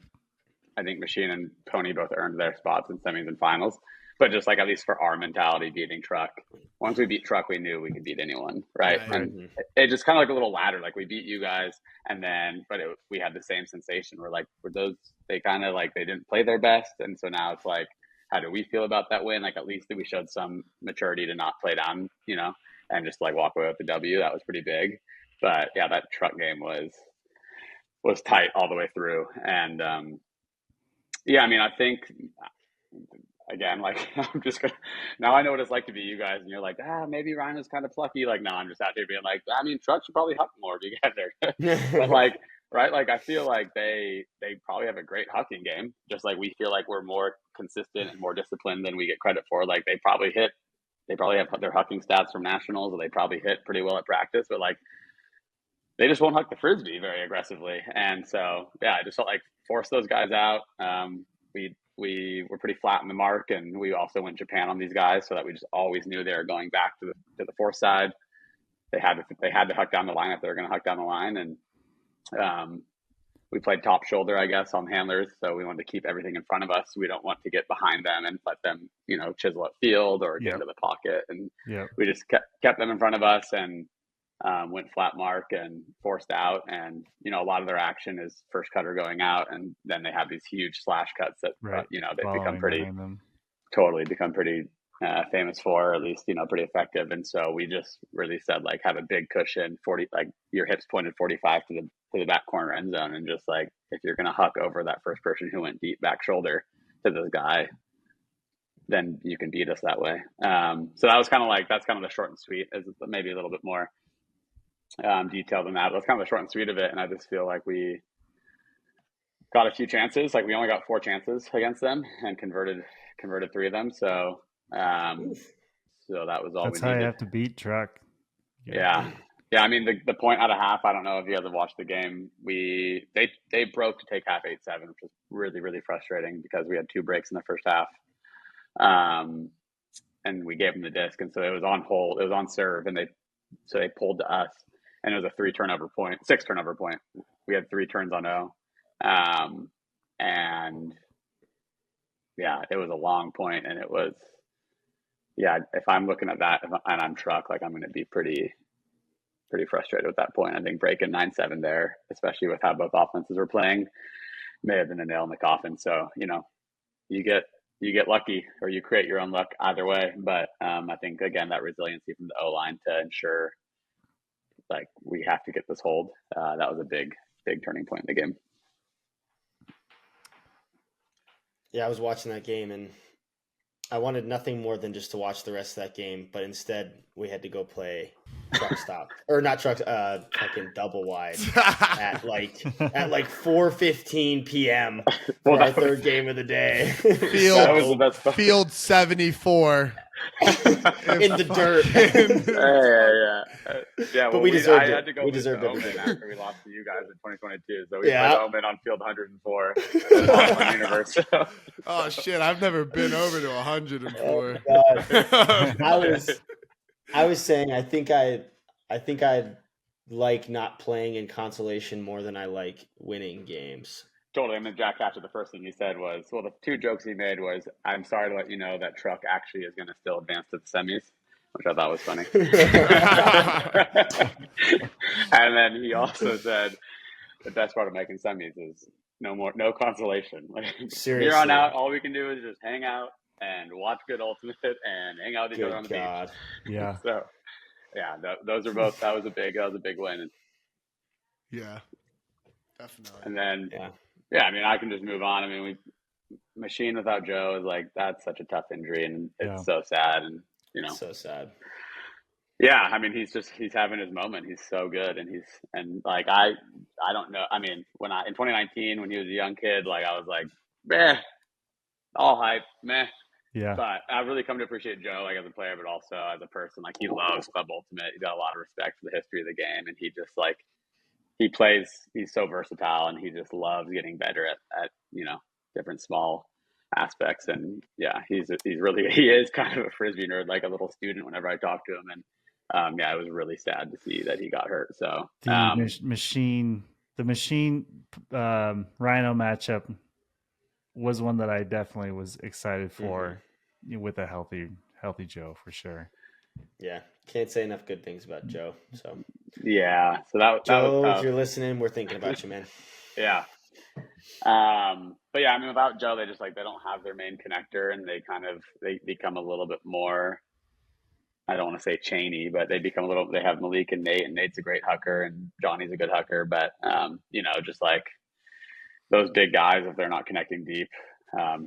I think Machine and Pony both earned their spots in semis and finals, but just like at least for our mentality, beating Truck. Once we beat Truck, we knew we could beat anyone, right? Right. Right. And it just kind of like a little ladder. Like we beat you guys, and then we had the same sensation. We're like, were those they kind of like they didn't play their best, and so now it's like, how do we feel about that win? Like at least we showed some maturity to not play down, and just like walk away with the W. That was pretty big. But yeah, that Truck game was tight all the way through, and yeah, I mean, I think again, like I'm just gonna now I know what it's like to be you guys, and you're like, maybe Rhino's kind of plucky. Like, no, I'm just out here being like, I mean, Truck should probably huck more to get there, but like, right, like I feel like they probably have a great hucking game, just like we feel like we're more consistent and more disciplined than we get credit for. Like they probably have their hucking stats from nationals, or they probably hit pretty well at practice, but like they just won't huck the frisbee very aggressively. And so, yeah, I just felt like force those guys out. We were pretty flat in the mark, and we also went Japan on these guys, so that we just always knew they were going back to the force side. They had to huck down the line if they were going to huck down the line, and we played top shoulder, I guess, on handlers. So we wanted to keep everything in front of us. We don't want to get behind them and let them, chisel up field or get into the pocket. And we just kept them in front of us and went flat mark and forced out. And, a lot of their action is first cutter going out. And then they have these huge slash cuts that, Right. they've become pretty famous for, or at least, pretty effective. And so we just really said, like, have a big cushion, 40, like your hips pointed 45 to the back corner end zone. And just like, if you're going to huck over that first person who went deep back shoulder to this guy, then you can beat us that way. So that was that's kind of the short and sweet, is maybe a little bit more detailed than that. But that's kind of the short and sweet of it. And I just feel like we got a few chances. Like we only got 4 chances against them and converted 3 of them. So so that was all That's we how needed. you have to beat Truck. Yeah. I mean, the point out of half, I don't know if you guys have watched the game. They broke to take half 8-7, which was really, really frustrating because we had 2 breaks in the first half. And we gave them the disc, and so it was on hold. It was on serve, and they pulled to us, and it was a 6 turnover point. We had 3 turns on O, and yeah, it was a long point, and it was, yeah. If I'm looking at that and I'm Truck, like I'm going to be pretty frustrated with that point. I think breaking 9-7 there, especially with how both offenses were playing, may have been a nail in the coffin. So you get lucky, or you create your own luck either way. But I think, again, that resiliency from the O-line to ensure, like, we have to get this hold. That was a big turning point in the game. Yeah, I was watching that game, and I wanted nothing more than just to watch the rest of that game. But instead, we had to go play truck stop, or not truck, fucking double wide at like 4:15 p.m. for our third game of the day. That was the best part. Field 74 in the dirt. Yeah. But we deserved it. I had to go We deserved Omen everything. after we lost to you guys in 2022. So we played Omen on field 104 at Universe. Oh shit! I've never been over to 104. Oh, God. I was saying I think I like not playing in consolation more than I like winning games. Totally. I mean, Jack Hatchett, the first thing he said was, well, the 2 jokes he made was, I'm sorry to let you know that Truck actually is going to still advance to the semis, which I thought was funny. And then he also said, the best part of making semis is no consolation. Like, Seriously. Here on out, all we can do is just hang out and watch good Ultimate and hang out with each other on the beach. Yeah. So, yeah, those are both. That was a big win. Yeah, definitely. And then, yeah, I mean, I can just move on. I mean, Machine without Joe is like, that's such a tough injury, and it's so sad, and so sad. Yeah, I mean, he's having his moment. He's so good, and like I don't know. I mean, in 2019 when he was a young kid, like I was like, meh, all hype, meh. Yeah. But I've really come to appreciate Joe, like as a player, but also as a person. Like he loves Club Ultimate. He's got a lot of respect for the history of the game, and he just like he plays. He's so versatile, and he just loves getting better at different small aspects. And yeah, he's really he is kind of a frisbee nerd, like a little student. Whenever I talk to him, and yeah, it was really sad to see that he got hurt. So The machine Rhino matchup was one that I definitely was excited for with a healthy Joe for sure. Yeah, can't say enough good things about Joe. So yeah, so that Joe, was tough. if you're listening, we're thinking about you, man. Yeah. But yeah, I mean, without Joe, they just like they don't have their main connector, and they become a little bit more. I don't want to say chainy, but they become a little. They have Malik and Nate, and Nate's a great hooker, and Johnny's a good hooker. But just like those big guys, if they're not connecting deep,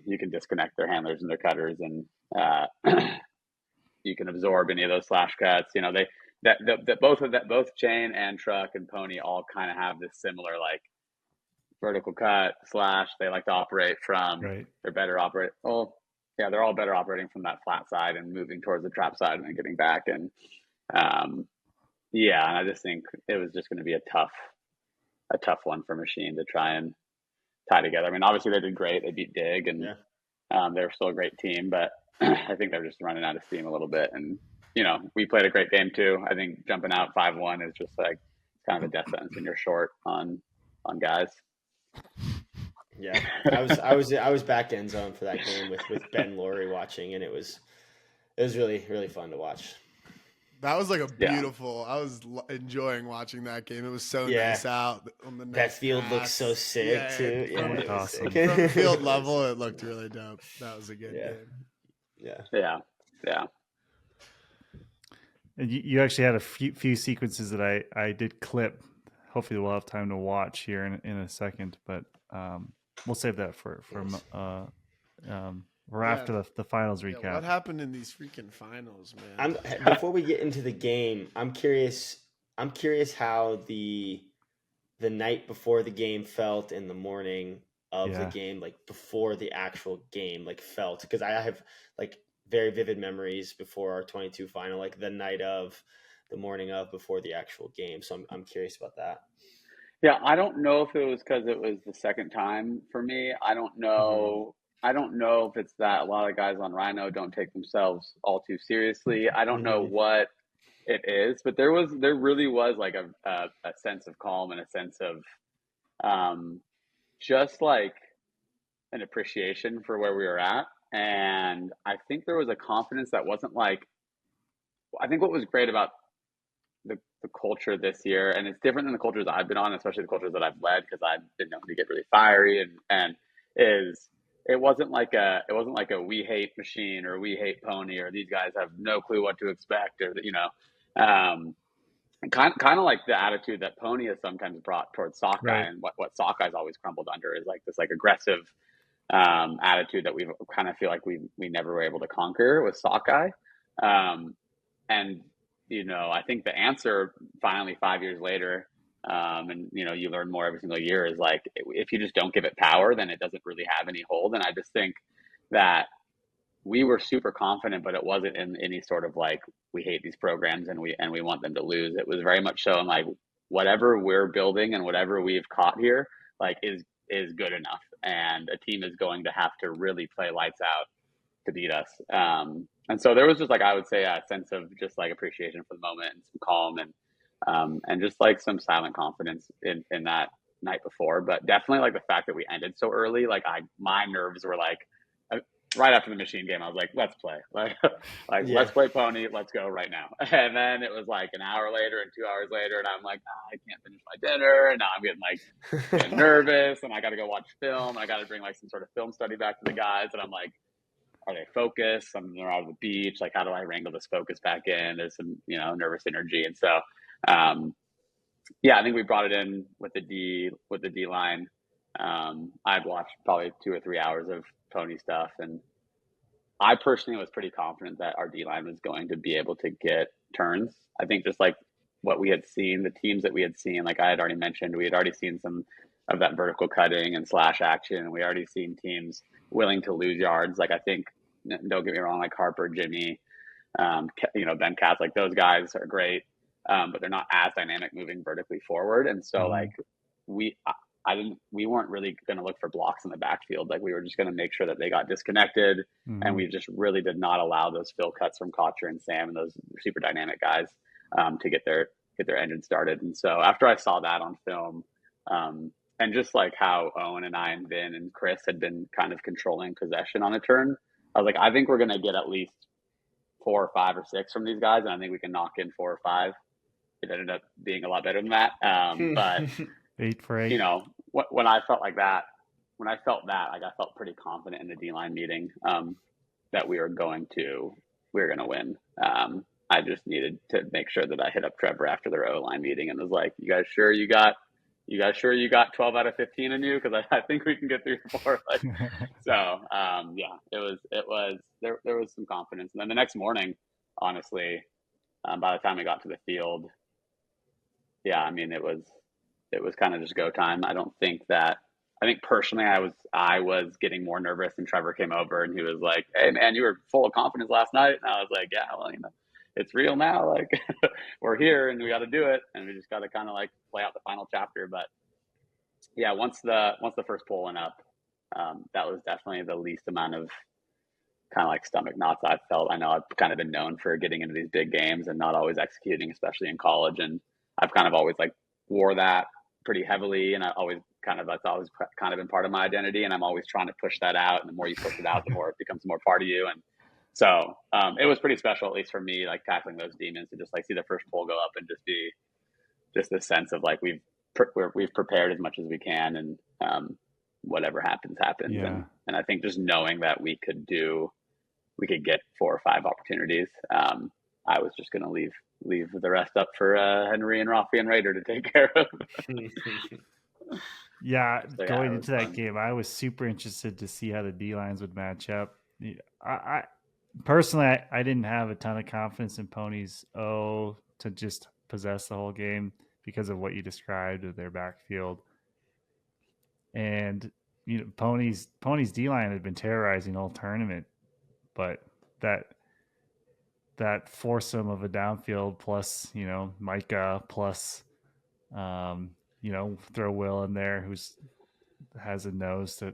you can disconnect their handlers and their cutters, and you can absorb any of those slash cuts. You know, both chain and truck and pony all kind of have this similar like vertical cut slash. They like to operate from. Right. They're better operate. Well, yeah, they're all better operating from that flat side and moving towards the trap side and then getting back. And and I just think it was just going to be a tough one for Machine to try and tie together. I mean, obviously they did great. They beat Dig, and they're still a great team, but I think they're just running out of steam a little bit. And we played a great game too. I think jumping out 5-1 is just like kind of a death sentence when you're short on guys. Yeah, I was back end zone for that game with Ben Laurie watching, and it was really, really fun to watch. That was like a beautiful. I was enjoying watching that game. It was so nice out on the that field looked so sick too. Yeah, it was awesome. From field level, it looked really dope. That was a good game. Yeah. And you actually had a few sequences that I did clip. Hopefully, we'll have time to watch here in a second, but we'll save that for after the finals recap. What happened in these freaking finals, man? Before we get into the game, I'm curious how the night before the game felt in the morning of the game, like before the actual game, like felt, because I have like very vivid memories before our 22 final, like the night of, the morning of, before the actual game. So I'm curious about that. Yeah, I don't know if it was because it was the second time for me. I don't know. I don't know if it's that a lot of guys on Rhino don't take themselves all too seriously. I don't know what it is, but there really was like a sense of calm and a sense of just like an appreciation for where we were at. And I think there was a confidence that wasn't like, I think what was great about the culture this year, and it's different than the cultures I've been on, especially the cultures that I've led, because I've been known to get really fiery, and it wasn't like a we hate Machine or we hate Pony or these guys have no clue what to expect, or kind of like the attitude that Pony has sometimes brought towards Sockeye, right. And what Sockeye's always crumbled under is like this like aggressive attitude that we kind of feel like we never were able to conquer with Sockeye, and I think the answer finally 5 years later, and you learn more every single year, is like if you just don't give it power, then it doesn't really have any hold. And I just think that we were super confident, but it wasn't in any sort of like we hate these programs and we want them to lose. It was very much showing like whatever we're building and whatever we've caught here like is good enough, and a team is going to have to really play lights out to beat us. And so there was just like, I would say, a sense of just like appreciation for the moment and some calm and just like some silent confidence in that night before. But definitely like the fact that we ended so early, like my nerves were like right after the Machine game, I was like, let's play, let's play Pony, let's go right now. And then it was like an hour later and 2 hours later, and I'm like, I can't finish my dinner, and now I'm getting nervous, and I got to go watch film. I got to bring like some sort of film study back to the guys, and I'm like, are they focused? They're out of the beach. Like, how do I wrangle this focus back in? There's some, nervous energy. And so, I think we brought it in with the D line. I'd watched probably 2 or 3 hours of Pony stuff. And I personally was pretty confident that our D line was going to be able to get turns. I think just like what we had seen, the teams that we had seen, like I had already mentioned, we had already seen some of that vertical cutting and slash action. And we already seen teams willing to lose yards. Like, I think don't get me wrong, like Harper, Jimmy, Ben Katz, like those guys are great, but they're not as dynamic moving vertically forward. And so like we weren't really going to look for blocks in the backfield. Like we were just going to make sure that they got disconnected, and we just really did not allow those fill cuts from Kotcher and Sam and those super dynamic guys to get their engine started. And so after I saw that on film, and just like how Owen and I and Vin and Chris had been kind of controlling possession on a turn, I was like, I think we're going to get at least 4 or 5 or 6 from these guys, and I think we can knock in 4 or 5. It ended up being a lot better than that. But 8 for 8. When I felt like that, like I felt pretty confident in the D-line meeting that we were going to win. I just needed to make sure that I hit up Trevor after their O-line meeting and was like, you guys sure you got 12 out of 15 in you? Because I think we can get 3 or 4. So there was some confidence. And then the next morning, honestly, by the time we got to the field, it was kind of just go time. I think personally I was getting more nervous, and Trevor came over and he was like, hey man, you were full of confidence last night. And I was like, yeah, well, it's real now. Like we're here and we got to do it. And we just got to kind of like play out the final chapter. But yeah, once the first pull went up, that was definitely the least amount of kind of like stomach knots I've felt. I know I've kind of been known for getting into these big games and not always executing, especially in college. And I've kind of always like wore that pretty heavily. And that's always kind of been part of my identity. And I'm always trying to push that out. And the more you push it out, the more it becomes more part of you. And so it was pretty special, at least for me, like tackling those demons, to just like see the first pull go up and just be just the sense of like we've prepared as much as we can, and whatever happens. Yeah. And I think just knowing that we could get 4 or 5 opportunities, I was just going to leave the rest up for Henry and Raphy and Rehder to take care of. Going into that game, I was super interested to see how the D-lines would match up. I personally, I didn't have a ton of confidence in Pony's to just possess the whole game because of what you described of their backfield. And Pony's D-line had been terrorizing all tournament, but that foursome of a downfield plus Micah plus throw Will in there who's has a nose to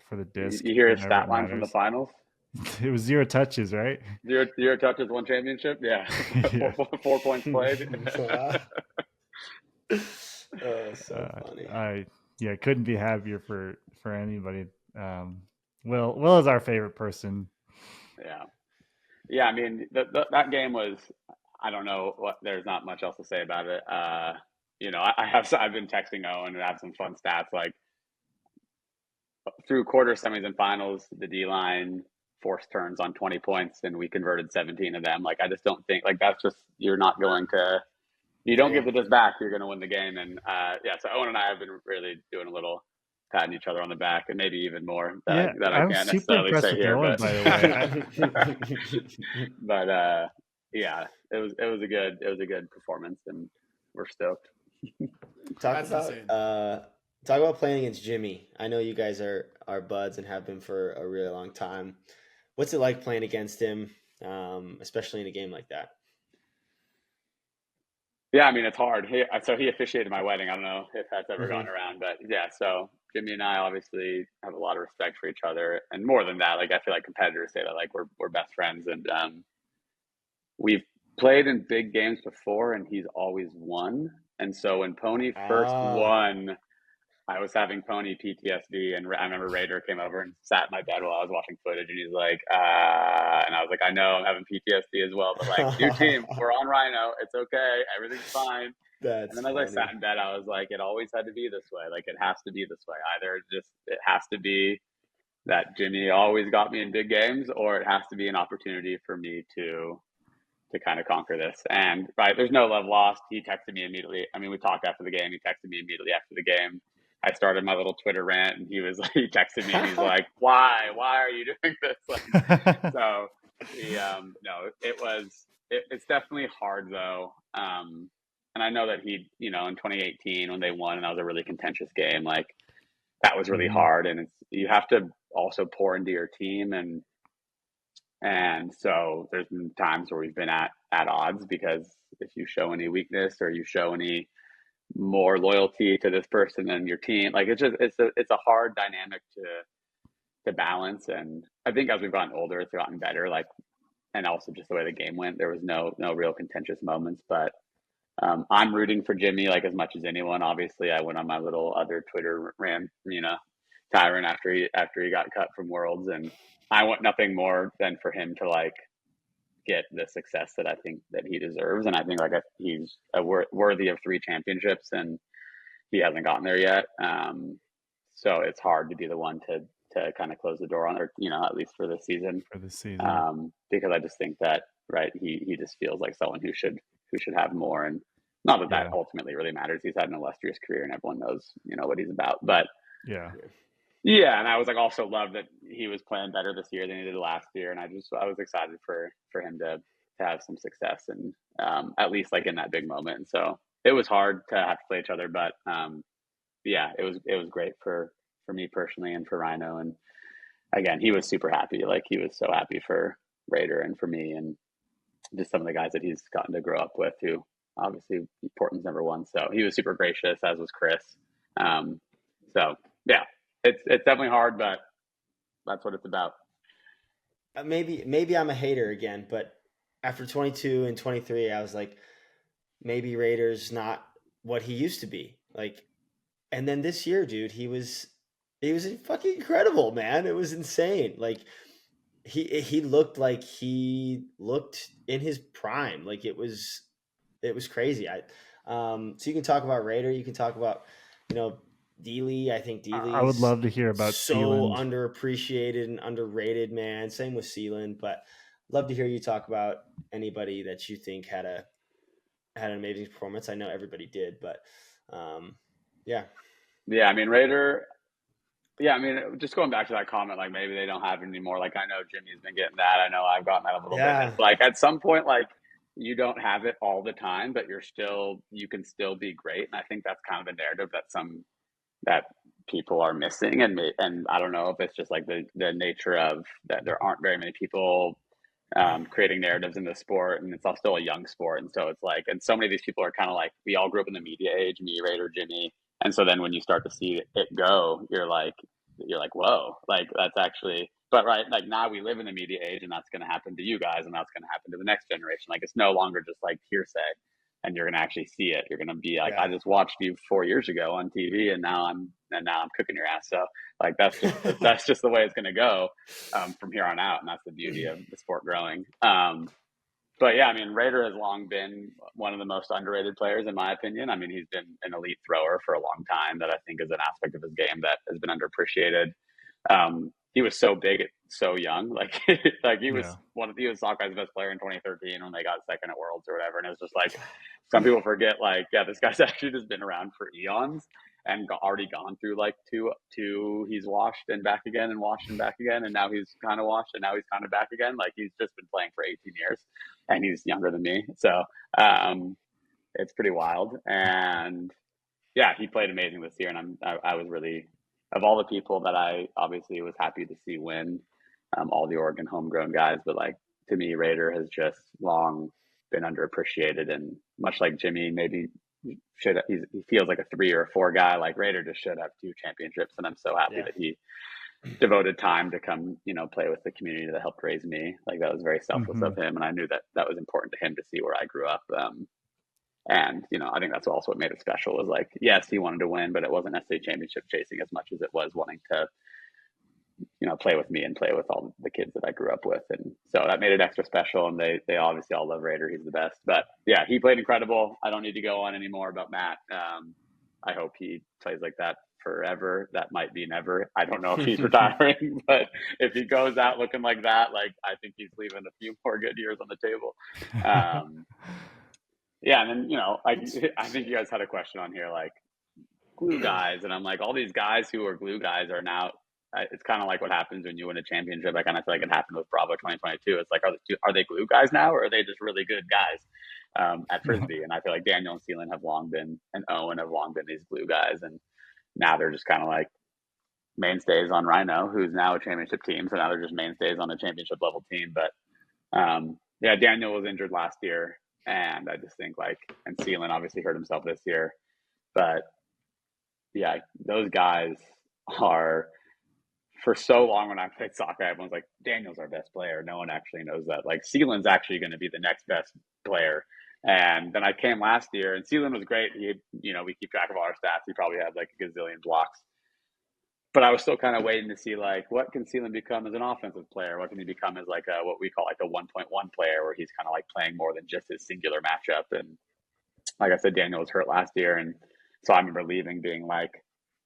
for the disc. You hear his stat line from the finals? It was 0 touches, right? 0 touches, 1 championship. Yeah, 4 points played. So funny. I couldn't be happier for anybody. Will is our favorite person. Yeah. I mean, that game was. I don't know what. There's not much else to say about it. I've been texting Owen and have some fun stats like through quarter, semis, and finals. The D line forced turns on 20 points, and we converted 17 of them. Like I just don't think like that's just you're not going to. You don't give the disc back, you're going to win the game. And so Owen and I have been really doing a little patting each other on the back, and maybe even more that I can't necessarily say here. Owen, by the way. But it was a good performance, and we're stoked. Talk about playing against Jimmy. I know you guys are buds and have been for a really long time. What's it like playing against him, especially in a game like that? Yeah, I mean, it's hard. He officiated my wedding. I don't know if that's ever gone around, but yeah, so Jimmy and I obviously have a lot of respect for each other. And more than that, like I feel like competitors say that like we're best friends, and we've played in big games before and he's always won. And so when Pony first won, I was having Pony PTSD, and I remember Rehder came over and sat in my bed while I was watching footage, and he's like, and I was like, I know I'm having PTSD as well, but like, new team, we're on Rhino, it's okay, everything's fine. And then as I sat in bed, I was like, it always had to be this way. Like, it has to be this way. Either it has to be that Jimmy always got me in big games, or it has to be an opportunity for me to kind of conquer this. And right, there's no love lost. He texted me immediately. I mean, we talked after the game. He texted me immediately after the game. I started my little Twitter rant, and he texted me and he's like, why are you doing this? Like, so it's definitely hard though. And I know that he, in 2018 when they won, and that was a really contentious game, like that was really hard. And you have to also pour into your team. And And so there's been times where we've been at odds, because if you show any weakness or you show any more loyalty to this person than your team, like it's a hard dynamic to balance. And I think as we've gotten older, it's gotten better. Like, and also just the way the game went, there was no real contentious moments. But I'm rooting for Jimmy like as much as anyone. Obviously, I went on my little other Twitter rant, tyrant after he got cut from Worlds, and I want nothing more than for him to like get the success that I think that he deserves. And I think like he's worthy of 3 championships, and he hasn't gotten there yet. So it's hard to be the one to kind of close the door on, or at least for this season. Because I just think that he just feels like someone who should have more. And not that ultimately really matters. He's had an illustrious career, and everyone knows what he's about. But yeah, and I was like also loved that he was playing better this year than he did last year, and I was excited for him to have some success, and at least like in that big moment. And so it was hard to have to play each other, but it was great for me personally and for Rhino. And again, he was super happy. Like, he was so happy for Rehder and for me, and just some of the guys that he's gotten to grow up with, who obviously Portland's #1. So he was super gracious, as was Chris. So yeah. It's definitely hard, but that's what it's about. Maybe I'm a hater again, but after 22 and 23, I was like, maybe Rehder's not what he used to be. Like, and then this year, dude, he was fucking incredible, man. It was insane. Like, he looked like he looked in his prime. Like, it was crazy. So you can talk about Rehder, you can talk about Dealey. I think Dealey. I would love to hear about so Sealand. Underappreciated and underrated, man. Same with Sealand, but love to hear you talk about anybody that you think had an amazing performance. I know everybody did, but yeah. I mean, Rehder. Yeah, I mean, just going back to that comment, like maybe they don't have it anymore. Like, I know Jimmy's been getting that. I know I've gotten that a little bit. It's like at some point, like, you don't have it all the time, but you can still be great. And I think that's kind of the narrative that people are missing. And I don't know if it's just like the nature of that there aren't very many people creating narratives in the sport, and it's all still a young sport. And so it's like, and so many of these people are kind of like, we all grew up in the media age, me, Rehder, Jimmy. And so then when you start to see it go, you're like, whoa, like that's actually, but like now we live in the media age, and that's going to happen to you guys, and that's going to happen to the next generation. Like, it's no longer just like hearsay, and you're going to actually see it. You're going to be like, I just watched you 4 years ago on TV, and now I'm cooking your ass. So like, that's just the way it's going to go from here on out. And that's the beauty of the sport growing. But yeah, I mean, Rehder has long been one of the most underrated players, in my opinion. I mean, he's been an elite thrower for a long time that I think is an aspect of his game that has been underappreciated. He was so big, so young. Like, he was Sockey's best player in 2013 when they got second at Worlds or whatever. And it was just like, some people forget, like, yeah, this guy's actually just been around for eons and already gone through like two. He's washed and back again, and washed and back again, and now he's kind of washed and now he's kind of back again. Like, he's just been playing for 18 years, and he's younger than me. So it's pretty wild. And yeah, he played amazing this year, and I was really, of all the people that I obviously was happy to see win, all the Oregon homegrown guys, but like, to me, Rehder has just long been underappreciated, and much like Jimmy, maybe he feels like a 3 or a 4 guy. Like, Rehder just should have 2 championships, and I'm so happy that he devoted time to come, play with the community that helped raise me. Like, that was very selfless of him, and I knew that was important to him to see where I grew up. And I think that's also what made it special, was like, yes, he wanted to win, but it wasn't necessarily championship chasing as much as it was wanting to play with me and play with all the kids that I grew up with. And so that made it extra special. And they obviously all love Rehder. He's the best. But yeah, he played incredible. I don't need to go on anymore about Matt. I hope he plays like that forever. That might be never. I don't know if he's retiring, but if he goes out looking like that, like, I think he's leaving a few more good years on the table. Yeah, and then I think you guys had a question on here, like, glue guys, and I'm like, all these guys who are glue guys are now. It's kind of like what happens when you win a championship. I kind of feel like it happened with Bravo 2022. It's like, are they glue guys now, or are they just really good guys at frisbee? And I feel like Daniel and Sealand have long been, and Owen have long been these glue guys, and now they're just kind of like mainstays on Rhino, who's now a championship team. So now they're just mainstays on a championship level team. But yeah, Daniel was injured last year, and I just think and Sealand obviously hurt himself this year. But yeah, those guys are, for so long when I played soccer, everyone's like, Daniel's our best player. No one actually knows that. Sealand's actually going to be the next best player. And then I came last year, and Sealand was great. We keep track of all our stats. He probably had a gazillion blocks. But I was still kind of waiting to see what can Sealand become as an offensive player? What can he become as what we call a 1.1 player, where he's kind of playing more than just his singular matchup. And like I said, Daniel was hurt last year, and so I remember leaving being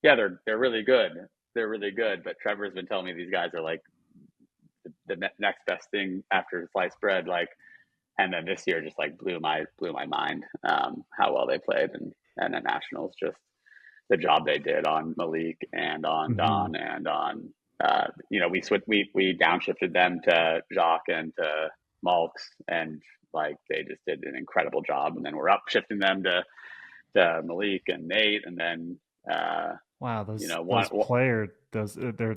yeah, they're really good. They're really good. But Trevor's been telling me these guys are the next best thing after sliced bread. And then this year just blew my mind how well they played, and at nationals, just the job they did on Malik and on Don and on we downshifted them to Jacques and to Malks, and they just did an incredible job, and then we're upshifting them to Malik and Nate, and then wow, they're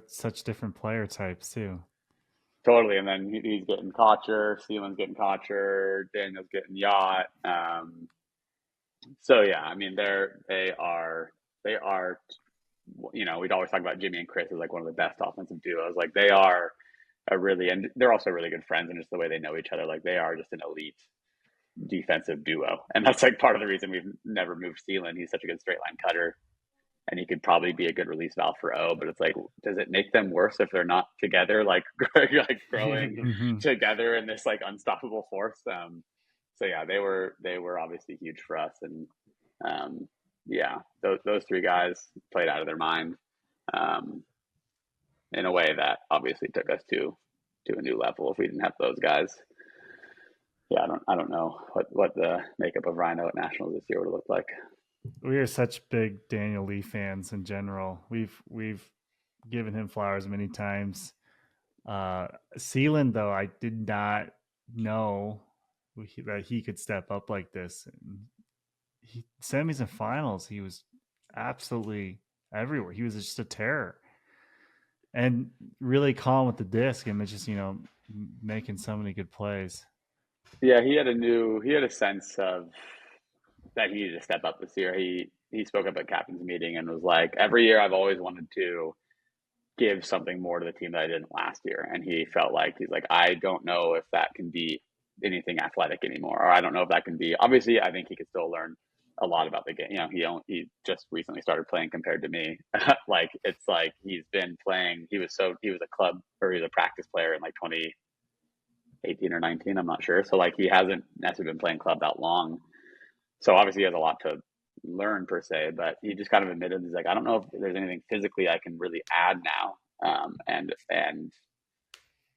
such different player types too. Totally, and then he's getting Kocher, Sealand's getting Kocher, Daniel's getting Yacht. So yeah, I mean they are. We'd always talk about Jimmy and Chris as one of the best offensive duos. They are and they're also really good friends, and just the way they know each other, they are just an elite defensive duo. And that's part of the reason we've never moved Sealand. He's such a good straight line cutter, and he could probably be a good release valve for O, but it's does it make them worse if they're not together, growing together in this unstoppable force? So yeah, they were obviously huge for us, and yeah, those three guys played out of their mind in a way that obviously took us to a new level. If we didn't have those guys, yeah, I don't know what the makeup of Rhino at nationals this year would have looked like. We are such big Daniel Lee fans in general. We've given him flowers many times. Sealand, though, I did not know that he could step up like this. Semis and finals, he was absolutely everywhere. He was just a terror, and really calm with the disc, and just making so many good plays. Yeah, he had a sense of that he needed to step up this year. He spoke up at captain's meeting and was every year I've always wanted to give something more to the team that I didn't last year. And he felt he's I don't know if that can be anything athletic anymore, or I don't know if that can be, obviously I think he could still learn a lot about the game. He just recently started playing compared to me. He's been playing, he was a club, or he was a practice player in 2018 or 19, I'm not sure. So he hasn't necessarily been playing club that long. So obviously he has a lot to learn per se, but he just kind of admitted, he's I don't know if there's anything physically I can really add now.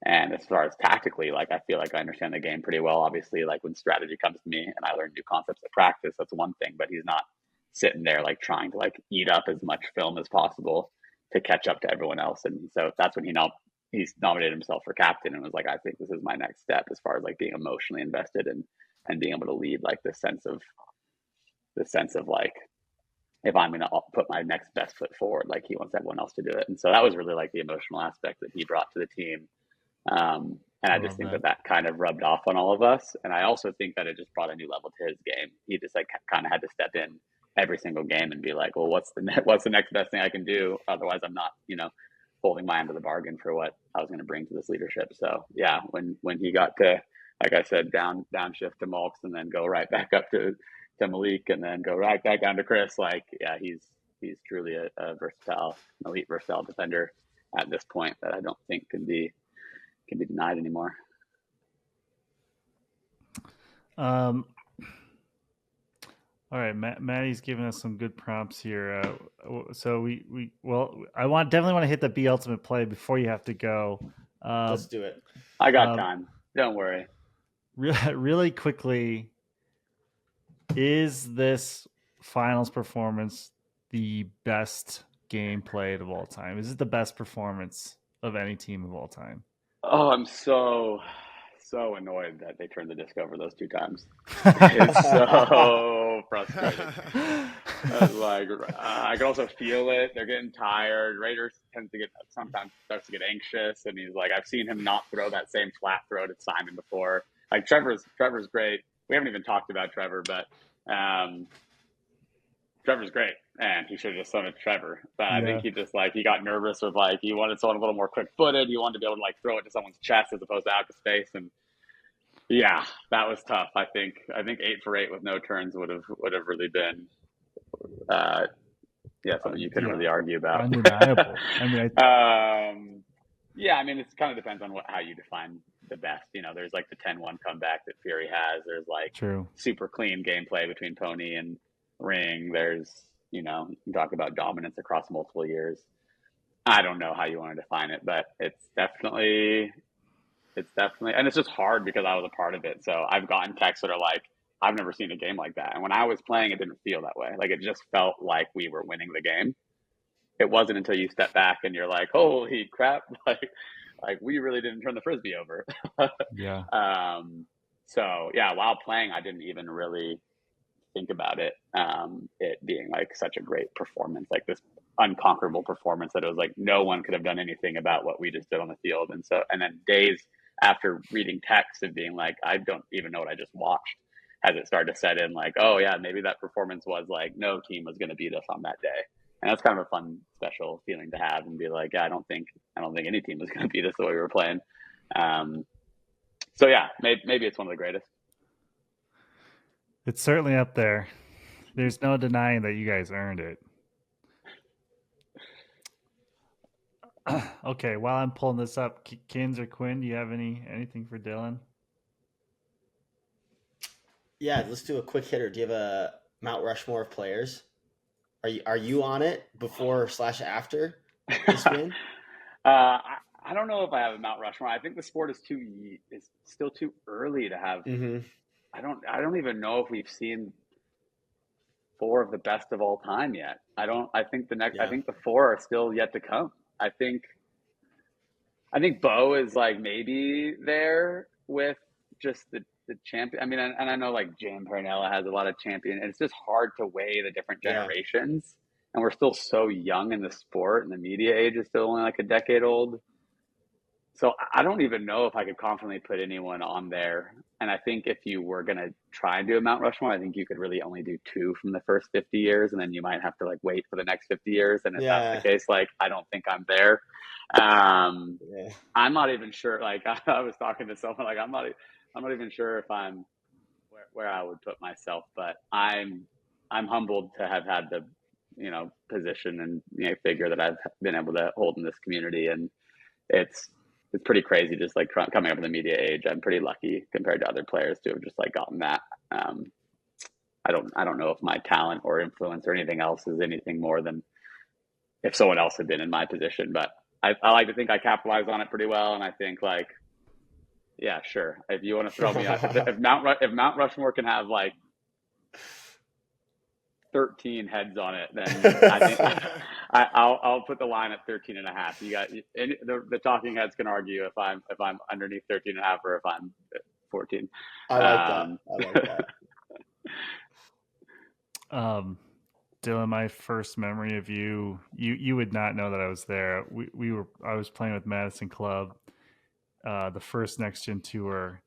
And as far as tactically, I feel I understand the game pretty well. Obviously, when strategy comes to me and I learn new concepts at practice, that's one thing, but he's not sitting there trying to eat up as much film as possible to catch up to everyone else. And so that's when he's nominated himself for captain and was I think this is my next step as far as being emotionally invested and being able to lead the sense of if I'm going to put my next best foot forward, he wants everyone else to do it. And so that was really the emotional aspect that he brought to the team. And I just think that kind of rubbed off on all of us. And I also think that it just brought a new level to his game. He just kind of had to step in every single game and be well, what's the next best thing I can do? Otherwise I'm not, holding my end of the bargain for what I was going to bring to this leadership. So yeah, when he got to, like I said, downshift to Malks and then go right back up to Malik and then go right back down to Chris, yeah, he's truly a versatile, elite versatile defender at this point that I don't think can be denied anymore. All right, Maddie's giving us some good prompts here. So I definitely want to hit the B Ultimate play before you have to go. Let's do it. I got time. Don't worry. Really quickly, is this finals performance the best game played of all time? Is it the best performance of any team of all time? Oh, I'm so annoyed that they turned the disc over those two times. It's so frustrating. Like I can also feel it. They're getting tired. Raiders tends to sometimes starts to get anxious, and he's like, I've seen him not throw that same flat throw to Simon before. Like Trevor's great. We haven't even talked about Trevor, but Trevor's great, and he should have just thrown it to Trevor. But I think he got nervous with he wanted someone a little more quick footed. He wanted to be able to throw it to someone's chest as opposed to out to space, and yeah, that was tough. I think 8 for 8 with no turns would have really been something you couldn't really argue about. Undeniable. I mean, yeah, I mean, it kind of depends on how you define the best. There's the 10-1 comeback that Fury has. There's true. super clean gameplay between Pony and Ring. There's, you can talk about dominance across multiple years. I don't know how you want to define it, but it's definitely, and it's just hard because I was a part of it. So I've gotten texts that are like, I've never seen a game like that. And when I was playing, it didn't feel that way. It just felt like we were winning the game. It wasn't until you step back and you're like, holy crap, we really didn't turn the frisbee over. Yeah. So yeah, while playing, I didn't even really think about it being such a great performance, this unconquerable performance that it was no one could have done anything about what we just did on the field. And then days after reading texts and being I don't even know what I just watched, as it started to set in oh yeah, maybe that performance was no team was going to beat us on that day. And that's kind of a fun, special feeling to have and be yeah, I don't think any team was going to beat us the way we were playing. So yeah, maybe it's one of the greatest. It's certainly up there. There's no denying that you guys earned it. Okay, while I'm pulling this up, Kins or Quinn, do you have anything for Dylan? Yeah, let's do a quick hitter. Do you have a Mount Rushmore of players? Are you on it before/after this win? I don't know if I have a Mount Rushmore. I think the sport is still too early to have. Mm-hmm. I don't even know if we've seen 4 of the best of all time yet. I think I think the 4 are still yet to come. I think Bo is maybe there with just the champion. I mean, and I know Jam Pernella has a lot of champion, and it's just hard to weigh the different generations. And we're still so young in the sport, and the media age is still only a decade old. So I don't even know if I could confidently put anyone on there. And I think if you were going to try and do a Mount Rushmore, I think you could really only do 2 from the first 50 years. And then you might have to wait for the next 50 years. And if that's the case, I don't think I'm there. I'm not even sure. I was talking to someone, I'm not even sure if I'm where I would put myself, but I'm humbled to have had the, position and, figure that I've been able to hold in this community. And it's pretty crazy just coming up in the media age. I'm pretty lucky compared to other players to have just gotten that. I don't know if my talent or influence or anything else is anything more than if someone else had been in my position, but I like to think I capitalized on it pretty well. And I think yeah, sure. If you want to throw me out, if Mount Rushmore can have 13 heads on it, then I think I'll put the line at 13.5. You got the talking heads can argue if I'm underneath 13.5 or if I'm 14. I like that. Dylan, my first memory of you would not know that I was there. I was playing with Madison Club, the first Nexgen tour,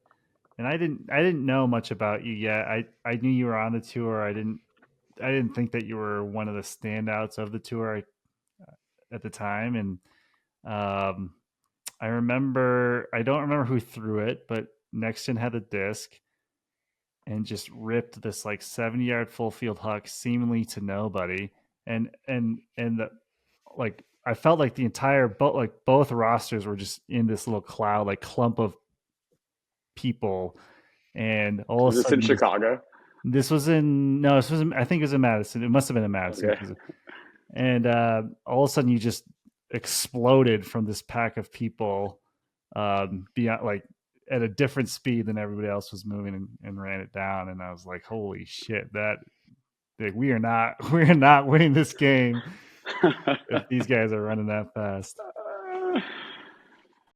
and I didn't know much about you yet. I knew you were on the tour. I didn't think that you were one of the standouts of the tour at the time. And I don't remember who threw it, but Nexgen had the disc and just ripped this 70-yard full field huck seemingly to nobody. And I felt like the entire both rosters were just in this little cloud, clump of people. And all of a sudden, in Chicago? This was in I think it was in Madison. It must have been in Madison. Okay. And all of a sudden you just exploded from this pack of people beyond at a different speed than everybody else was moving and ran it down. And I was like, holy shit, we're not winning this game if these guys are running that fast.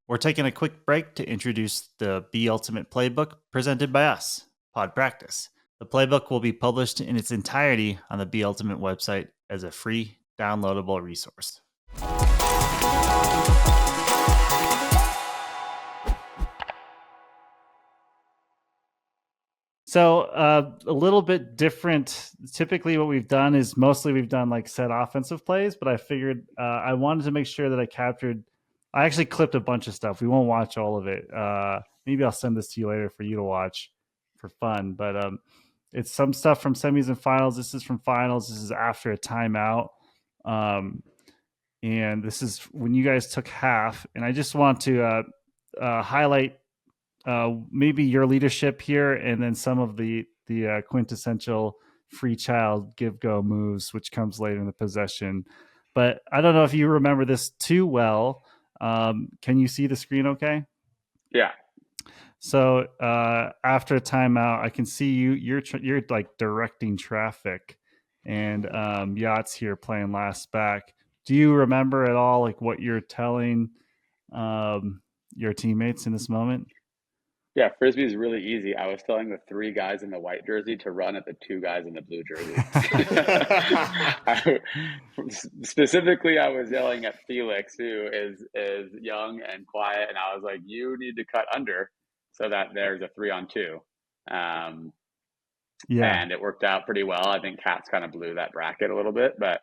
We're taking a quick break to introduce the Be Ultimate Playbook presented by us, Pod Practice. The playbook will be published in its entirety on the Be Ultimate website as a free downloadable resource. So a little bit different. Typically what we've done is mostly we've done like set offensive plays, but I figured I wanted to make sure that I actually clipped a bunch of stuff. We won't watch all of it. Maybe I'll send this to you later for you to watch for fun. But it's some stuff from semis and finals. This is from finals. This is after a timeout. And this is when you guys took half. And I just want to highlight maybe your leadership here, and then some of the quintessential Freechild give go moves, which comes later in the possession. But I don't know if you remember this too well. Can you see the screen okay? Yeah. So after a timeout, I can see you're like directing traffic, and Yacht's here playing last back. Do you remember at all like what you're telling your teammates in this moment? Yeah, frisbee is really easy. I was telling the 3 guys in the white jersey to run at the 2 guys in the blue jersey. Specifically, I was yelling at Felix, who is young and quiet, and I was like, "You need to cut under so that there's a 3-on-2." Yeah, And it worked out pretty well. I think Cats kind of blew that bracket a little bit, but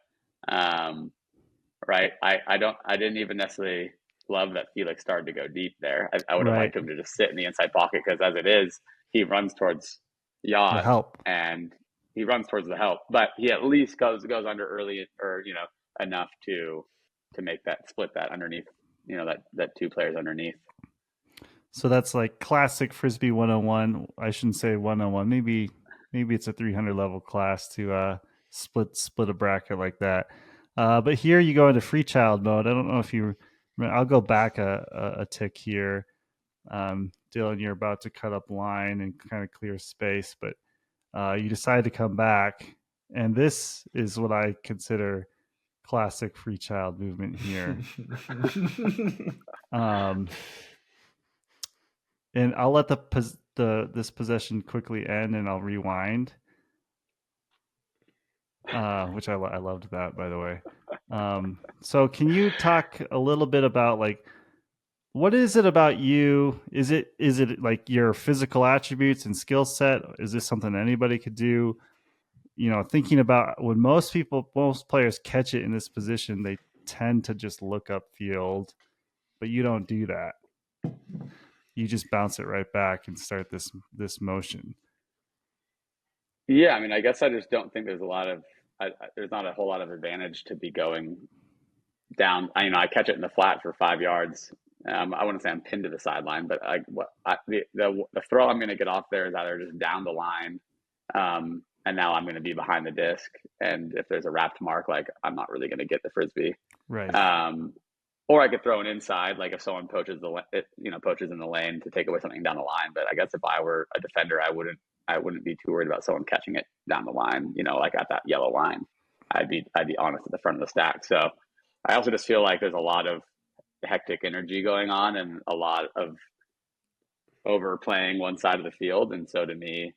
right, I didn't even necessarily love that Felix started to go deep there. I would have right. liked him to just sit in the inside pocket, because as it is, he runs towards The Yacht help. and he runs towards the help, but he at least goes under early, or enough to make that split that underneath, that 2 players underneath. So that's like classic frisbee 101. I shouldn't say 101. Maybe it's a 300 level class to split a bracket like that. But here you go into Freechild mode. I don't know if I'll go back a tick here. Dylan, you're about to cut up line and kind of clear space, but you decide to come back, and this is what I consider classic Freechild movement here. And I'll let this possession quickly end, and I'll rewind. Which I loved that, by the way. So can you talk a little bit about like, what is it about you? Is it like your physical attributes and skill set? Is this something anybody could do? Thinking about when most players catch it in this position, they tend to just look upfield, but you don't do that. You just bounce it right back and start this motion. Yeah, I mean, I guess I just don't think there's there's not a whole lot of advantage to be going down. I catch it in the flat for 5 yards. I wouldn't say I'm pinned to the sideline, but the throw I'm going to get off there is either just down the line, and now I'm going to be behind the disc. And if there's a wrapped mark, like, I'm not really going to get the frisbee. Right. Or I could throw it inside, like if someone poaches in the lane to take away something down the line. But I guess if I were a defender, I wouldn't be too worried about someone catching it down the line, like at that yellow line. I'd be honest at the front of the stack. So I also just feel like there's a lot of hectic energy going on and a lot of overplaying one side of the field. And so to me,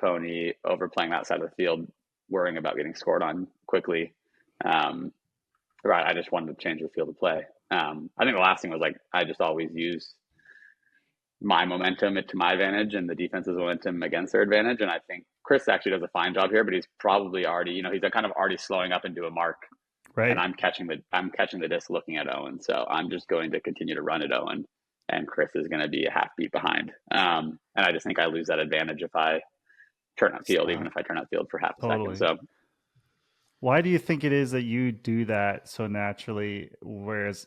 Pony overplaying that side of the field, worrying about getting scored on quickly. Right. I just wanted to change the field of play. I think the last thing was, like, I just always use my momentum to my advantage and the defense's momentum against their advantage. And I think Chris actually does a fine job here, but he's probably already, he's kind of already slowing up into a mark. Right. And I'm catching the disc looking at Owen. So I'm just going to continue to run at Owen, and Chris is going to be a half beat behind. And I just think I lose that advantage if I turn upfield, even if I turn upfield for half a second. So why do you think it is that you do that so naturally? Whereas,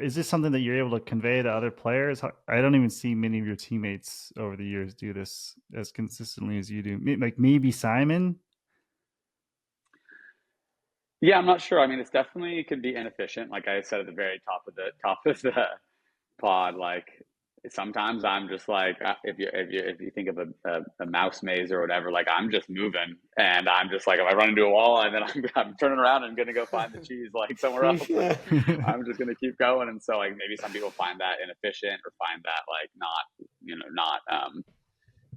is this something that you're able to convey to other players? I don't even see many of your teammates over the years do this as consistently as you do. Like maybe Simon. Yeah, I'm not sure. I mean, it's definitely could be inefficient. Like I said at the very top of the pod, like sometimes I'm just like, if you think of a mouse maze or whatever, like I'm just moving, and I'm just like, if I run into a wall and then I'm turning around and gonna go find the cheese like somewhere else, like, I'm just gonna keep going. And so, like, maybe some people find that inefficient or find that like not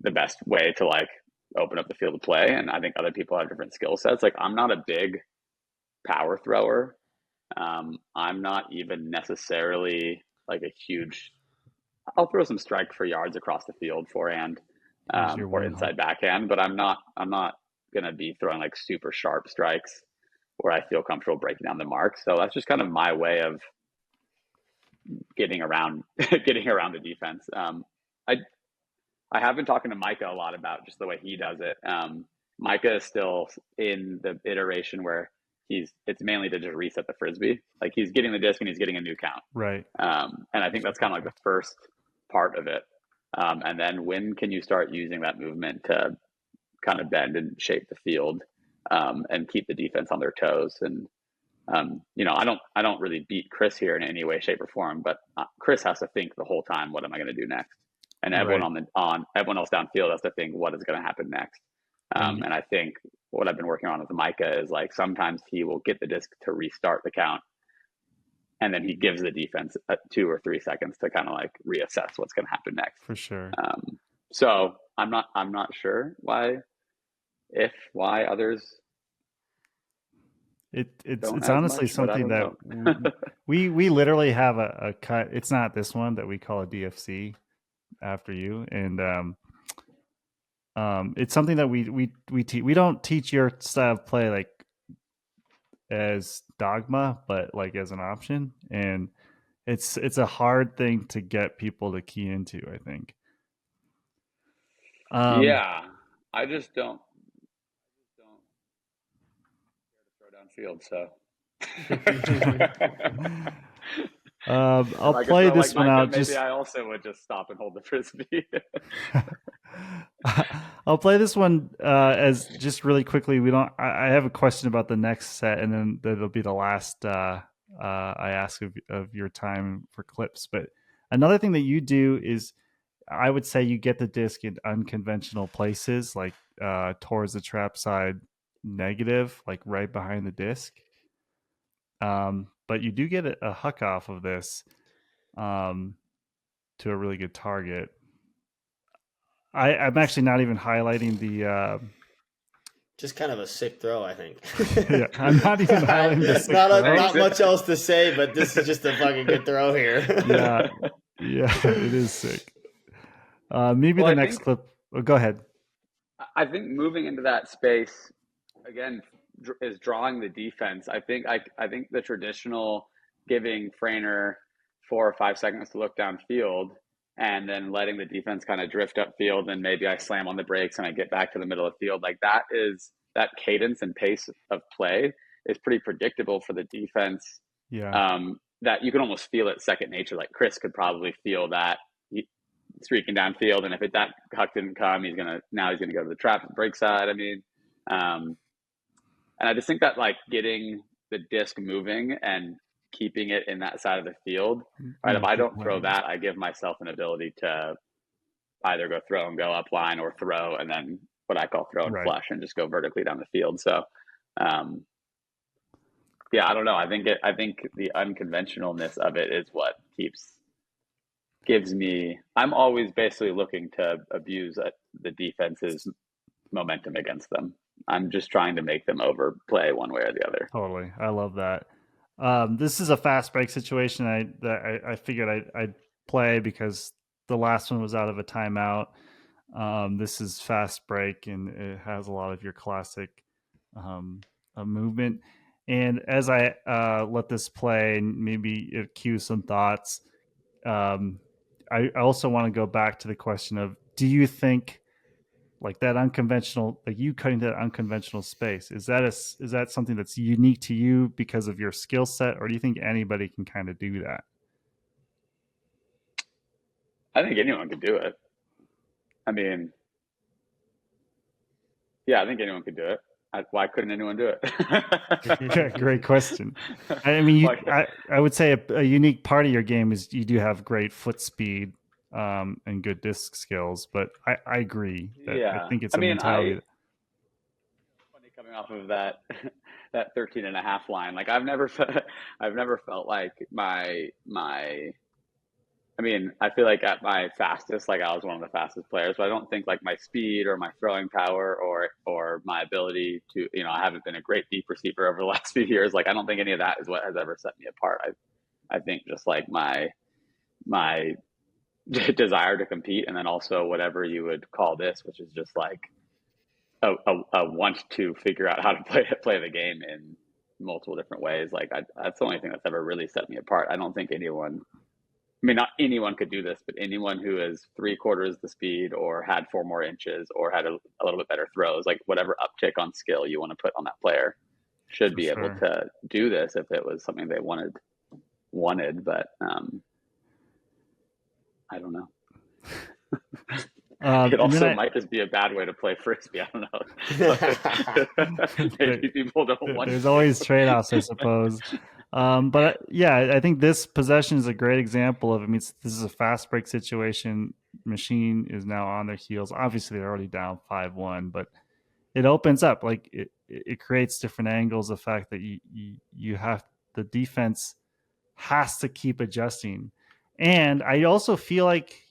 the best way to like open up the field of play. And I think other people have different skill sets. Like, I'm not a big power thrower. I'm not even necessarily like a huge. I'll throw some strike for yards across the field forehand, or inside backhand, but I'm not gonna be throwing like super sharp strikes where I feel comfortable breaking down the mark. So that's just kind of my way of getting around the defense. I have been talking to Micah a lot about just the way he does it. Micah is still in the iteration where it's mainly to just reset the frisbee. Like, he's getting the disc and he's getting a new count. Right. And I think that's kind of like the first part of it. And then when can you start using that movement to kind of bend and shape the field, and keep the defense on their toes? And I don't really beat Chris here in any way, shape, or form, but Chris has to think the whole time, what am I going to do next? And everyone everyone else downfield has to think, what is going to happen next? And I think what I've been working on with Micah is, like, sometimes he will get the disc to restart the count, and then he gives the defense 2 or 3 seconds to kind of like reassess what's going to happen next. For sure. So I'm not sure why others. It's honestly something that we literally have a cut. It's not this one that we call a DFC after you, and it's something that we don't teach your style of play like as dogma, but like as an option, and it's a hard thing to get people to key into, I think. Yeah, I just don't care to throw downfield, so. I'll play this one out. Maybe I also would just stop and hold the frisbee. I'll play this one as just really quickly. I have a question about the next set, and then that'll be the last I ask of your time for clips. But another thing that you do is, I would say, you get the disc in unconventional places, like towards the trap side negative, like right behind the disc. But you do get a huck off of this to a really good target. I'm actually not even highlighting the just kind of a sick throw, I think. Yeah, I'm not even highlighting the sick throw. Not much else to say, but this is just a fucking good throw here. Yeah, it is sick. Maybe the next clip. Oh, go ahead. I think moving into that space again is drawing the defense. I think the traditional giving Frainer 4 or 5 seconds to look downfield and then letting the defense kind of drift upfield, and maybe I slam on the brakes and I get back to the middle of the field. Like, that cadence and pace of play is pretty predictable for the defense. Yeah. That you can almost feel it second nature. Like, Chris could probably feel that streaking downfield, and if that huck didn't come, he's gonna go to the trap break side. I mean, and I just think that, like, getting the disc moving and keeping it in that side of the field, right? If I don't throw that, I give myself an ability to either go throw and go up line, or throw and then what I call throw and flush and just go vertically down the field. So, yeah, I don't know. I think the unconventionalness of it is what gives me. I'm always basically looking to abuse the defense's momentum against them. I'm just trying to make them overplay one way or the other. Totally. I love that. This is a fast break situation. I figured I'd play because the last one was out of a timeout. This is fast break, and it has a lot of your classic movement. And as I let this play, and maybe it cues some thoughts, I also want to go back to the question of, do you think, like, that unconventional, like you cutting that unconventional space, is that something that's unique to you because of your skill set, or do you think anybody can kind of do that? I think anyone could do it. I mean, yeah, I think anyone could do it. Why couldn't anyone do it? Great question. I mean, I would say a unique part of your game is you do have great foot speed and good disc skills, but I agree that I think it's a mentality. Funny coming off of that 13.5 line. Like, I've never felt like my I mean, I feel like at my fastest, like I was one of the fastest players, but I don't think like my speed or my throwing power or my ability to, I haven't been a great deep receiver over the last few years. Like I don't think any of that is what has ever set me apart. I think just like my desire to compete, and then also whatever you would call this, which is just like a want to figure out how to play the game in multiple different ways. Like that's the only thing that's ever really set me apart. I don't think anyone. I mean, not anyone could do this, but anyone who is 3/4 the speed or had 4 more inches or had a little bit better throws, like whatever uptick on skill you want to put on that player, should For be able sure. to do this if it was something they wanted. But I don't know. It And then also might just be a bad way to play frisbee. I don't know. Maybe people don't want there's to. always trade-offs, I suppose. But yeah, I think this possession is a great example of. I mean, this is a fast break situation. Machine is now on their heels. Obviously, they're already down 5-1, but it opens up. Like it creates different angles. The fact that you have the defense has to keep adjusting. And I also feel like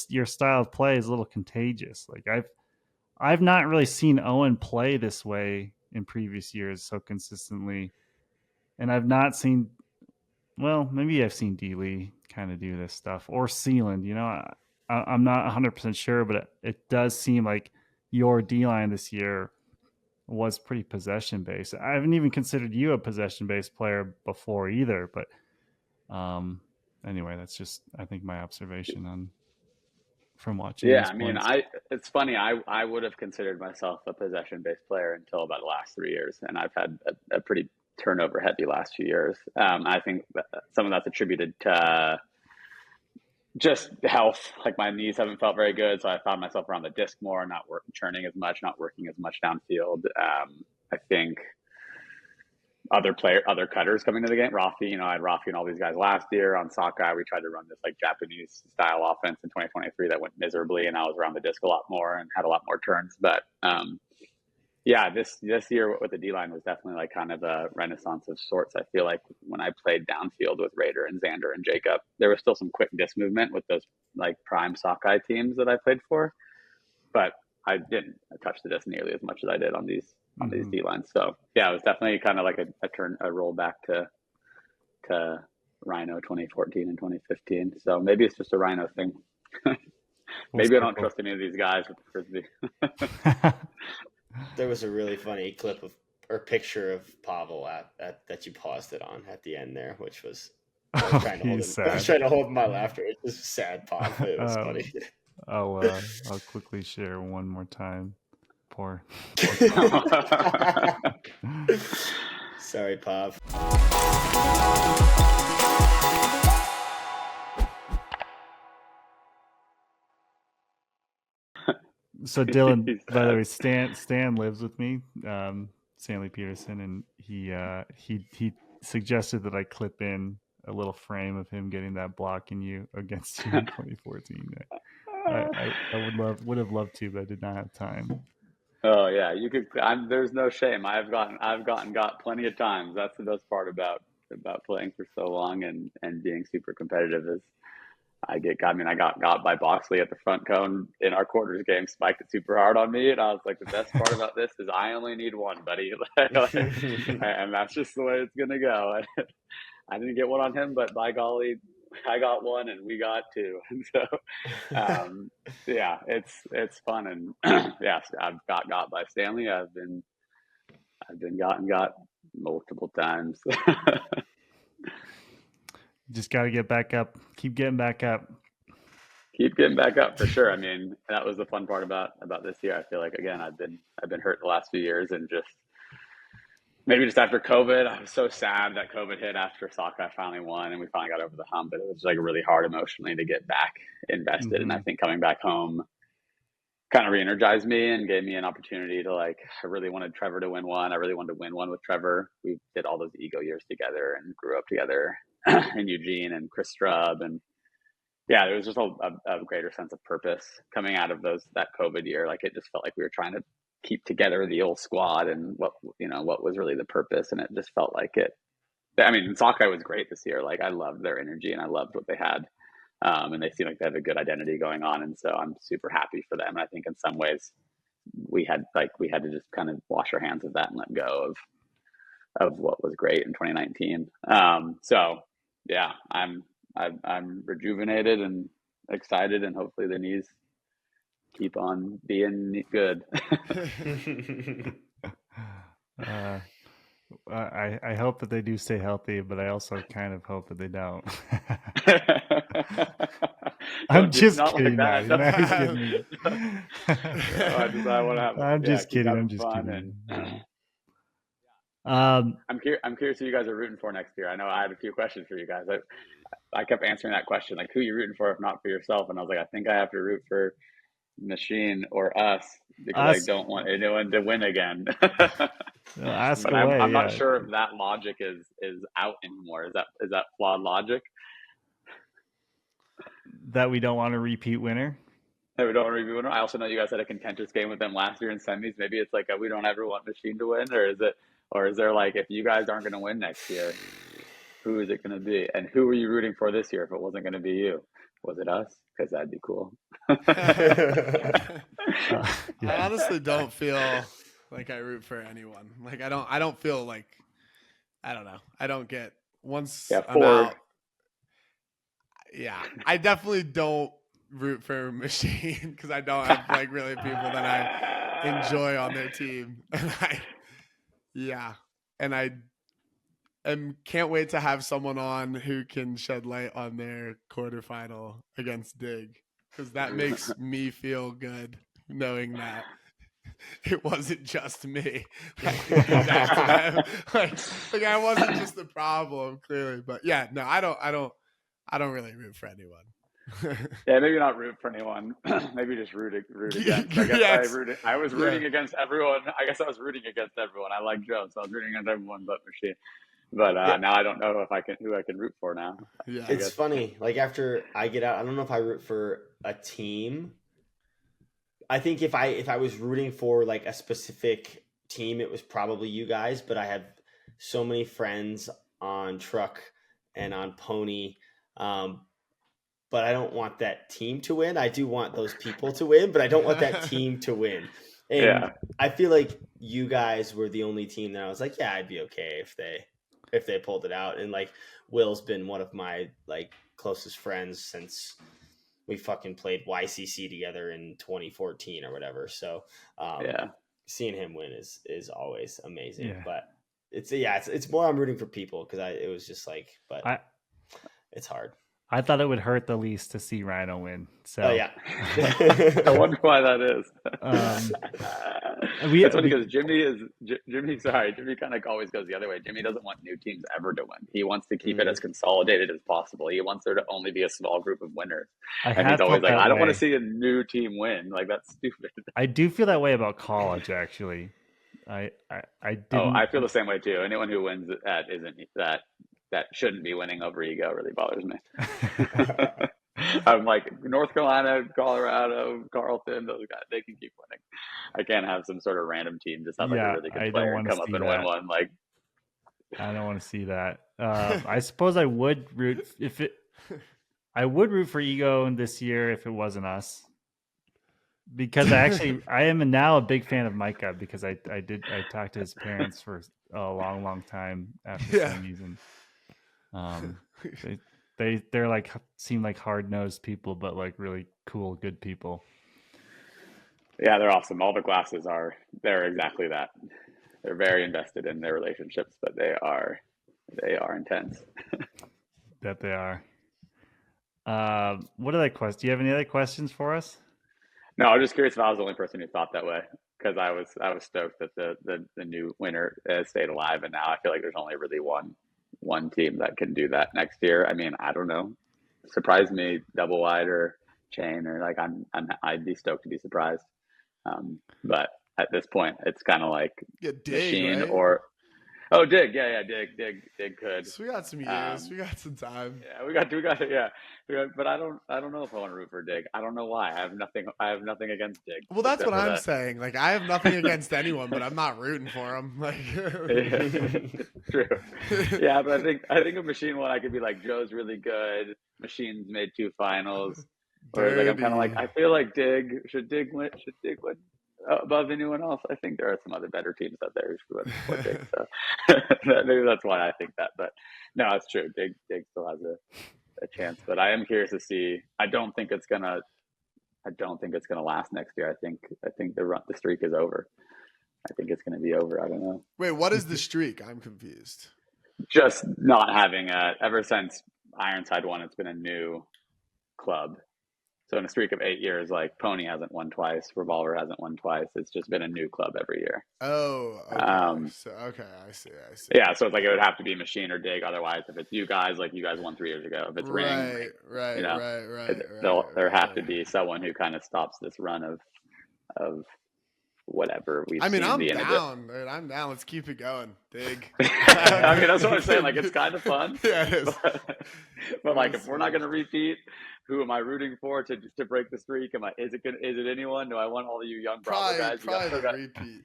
your style of play is a little contagious. Like I've not really seen Owen play this way in previous years so consistently. And I've not seen, well, maybe I've seen D Lee kind of do this stuff, or Sealand. I'm not 100% sure, but it does seem like your D line this year was pretty possession based. I haven't even considered you a possession based player before either, but anyway, that's just, I think, my observation from watching Yeah, these I mean, points. it's funny. I would have considered myself a possession-based player until about the last 3 years, and I've had a pretty turnover-heavy last few years. I think some of that's attributed to just health. Like my knees haven't felt very good, so I found myself around the disc more, not churning as much, not working as much downfield. I think other cutters coming to the game. Raphy, I had Raphy and all these guys last year on Sockeye. We tried to run this like Japanese style offense in 2023 that went miserably, and I was around the disc a lot more and had a lot more turns. But yeah, this year with the D line was definitely like kind of a renaissance of sorts. I feel like when I played downfield with Rehder and Xander and Jacob, there was still some quick disc movement with those like prime Sockeye teams that I played for, but I didn't touch the disc nearly as much as I did on these D lines. So yeah, it was definitely kind of like a roll back to Rhino 2014 and 2015. So maybe it's just a Rhino thing. Maybe I don't trust any of these guys with the frisbee. There was a really funny clip or picture of Pavel at that you paused it on at the end there, which was I was trying to hold my laughter. It was sad, Pav. It was funny. I'll quickly share one more time. Poor Sorry, Pav. So Dylan, by the way, Stan lives with me, Stanley Peterson, and he suggested that I clip in a little frame of him getting that block in you against you in 2014. I would have loved to, but I did not have time. Oh yeah, you could. There's no shame. I've got plenty of times. That's the best part about playing for so long and being super competitive is I got by Boxley at the front cone in our quarters game, spiked it super hard on me, and I was like, the best part about this is I only need one, buddy, and that's just the way it's gonna go. I didn't get one on him, but by golly, I got one and we got two. And so, yeah, it's fun. And yes, I've got by Stanley. I've been got multiple times. Just got to get back up. Keep getting back up. Keep getting back up for sure. I mean, that was the fun part about this year. I feel like again, I've been hurt the last few years, and maybe just after COVID, I was so sad that COVID hit after Sockeye finally won and we finally got over the hump. But it was like really hard emotionally to get back invested. Mm-hmm. And I think coming back home kind of re-energized me and gave me an opportunity to I really wanted Trevor to win one. I really wanted to win one with Trevor. We did all those ego years together and grew up together in Eugene and Chris Strubb. And yeah, there was just a greater sense of purpose coming out of that COVID year. Like it just felt like we were trying to keep together the old squad and what was really the purpose. And it just felt like it. I mean, Sockeye was great this year. Like I loved their energy and I loved what they had and they seem like they have a good identity going on. And so I'm super happy for them. And I think in some ways we had to just kind of wash our hands of that and let go of what was great in 2019. So yeah, I'm rejuvenated and excited, and hopefully the knees keep on being good. I hope that they do stay healthy, but I also kind of hope that they don't. I'm just kidding. Like no, I'm just kidding. I'm just kidding. I'm just kidding. I'm curious who you guys are rooting for next year. I know I had a few questions for you guys. I kept answering that question, like, who are you rooting for if not for yourself? And I was like, I think I have to root for Machine or us, because I don't want anyone to win again. Ask but away, I'm not sure if that logic is out anymore. Is that flawed logic? That we don't want a repeat winner? That we don't want a repeat winner? I also know you guys had a contentious game with them last year in semis. Maybe it's like we don't ever want Machine to win, or is there like, if you guys aren't going to win next year, who is it going to be? And who are you rooting for this year if it wasn't going to be you? Was it us? Because that'd be cool. I honestly don't feel like I root for anyone. Like I don't feel like, I don't know. I don't get once I'm out. Yeah, I definitely don't root for Machine because I don't have like really people that I enjoy on their team. And I can't wait to have someone on who can shed light on their quarterfinal against Dig, because that makes me feel good knowing that it wasn't just me. Like I wasn't just the problem, clearly. But yeah, no, I don't really root for anyone. Yeah, maybe not root for anyone. Maybe just root against. I guess I was rooting against everyone. I guess I was rooting against everyone. I like Joe, so I was rooting against everyone but Machine. But now I don't know who I can root for now. Yeah, it's funny. Like after I get out, I don't know if I root for a team. I think if I was rooting for like a specific team, it was probably you guys. But I have so many friends on Truck and on Pony. But I don't want that team to win. I do want those people to win, but I don't want that team to win. And I feel like you guys were the only team that I was like, yeah, I'd be okay if they pulled it out. And like Will's been one of my like closest friends since we fucking played YCC together in 2014 or whatever. So seeing him win is always amazing. Yeah. But it's more I'm rooting for people because it was just like, but it's hard. I thought it would hurt the least to see Rhino win. So I wonder why that is. That's funny because Jimmy kind of always goes the other way. Jimmy doesn't want new teams ever to win. He wants to keep it as consolidated as possible. He wants there to only be a small group of winners. And he's always like, I don't want to see a new team win. Like, that's stupid. I do feel that way about college, actually. I feel the same way too. Anyone who wins that shouldn't be winning over ego really bothers me. I'm like, North Carolina, Colorado, Carleton, those guys, they can keep winning. I can't have some sort of random team just have like a really good player and come up and win one. Like, I don't want to see that. I suppose I would root I would root for ego this year if it wasn't us. Because I am now a big fan of Micah because I talked to his parents for a long time after semis, and they're like seem like hard-nosed people, but like really cool, good people. Yeah, they're awesome. All the classes they're exactly that. They're very invested in their relationships, but they are intense. That they are. What other questions? Do you have any other questions for us? No, I was just curious if I was the only person who thought that way, because I was stoked that the new winner stayed alive, and now I feel like there's only really one team that can do that next year. I mean, I don't know. Surprise me, double wide or chain, or like I'd be stoked to be surprised. But at this point, it's kind of like Machine, right? Oh, Dig could. So we got some years. We got some time. Yeah, but I don't know if I want to root for Dig. I don't know why. I have nothing against Dig. Well, that's what I'm that. saying. Like, I have nothing against anyone, but I'm not rooting for them. Like, True. Yeah, but I think a Machine one, I could be like, Joe's really good. Machine's made 2 finals. Whereas like I'm kind of like, I feel like Dig should Dig win above anyone else. I think there are some other better teams out there who should win before Dig. So maybe that's why I think that. But no, it's true. Dig still has a chance. But I am curious to see. I don't think it's gonna last next year. I think the streak is over. I think it's gonna be over. I don't know. Wait, what is the streak? I'm confused. Just not having ever since Ironside won, it's been a new club. So in a streak of 8 years, like Pony hasn't won twice, Revolver hasn't won twice. It's just been a new club every year. Oh, okay. I see. Yeah, so it's like it would have to be Machine or Dig. Otherwise, if it's you guys, like you guys won 3 years ago. If it's Ring, there have to be someone who kind of stops this run of whatever we've seen. I'm down. Dude, I'm down. Let's keep it going. Dig. I mean, that's what I'm saying. Like, it's kind of fun. Yeah, it is. But like, if we're not going to repeat, who am I rooting for to break the streak? Is it anyone? Do I want all of you young Bravo guys? Probably the repeat.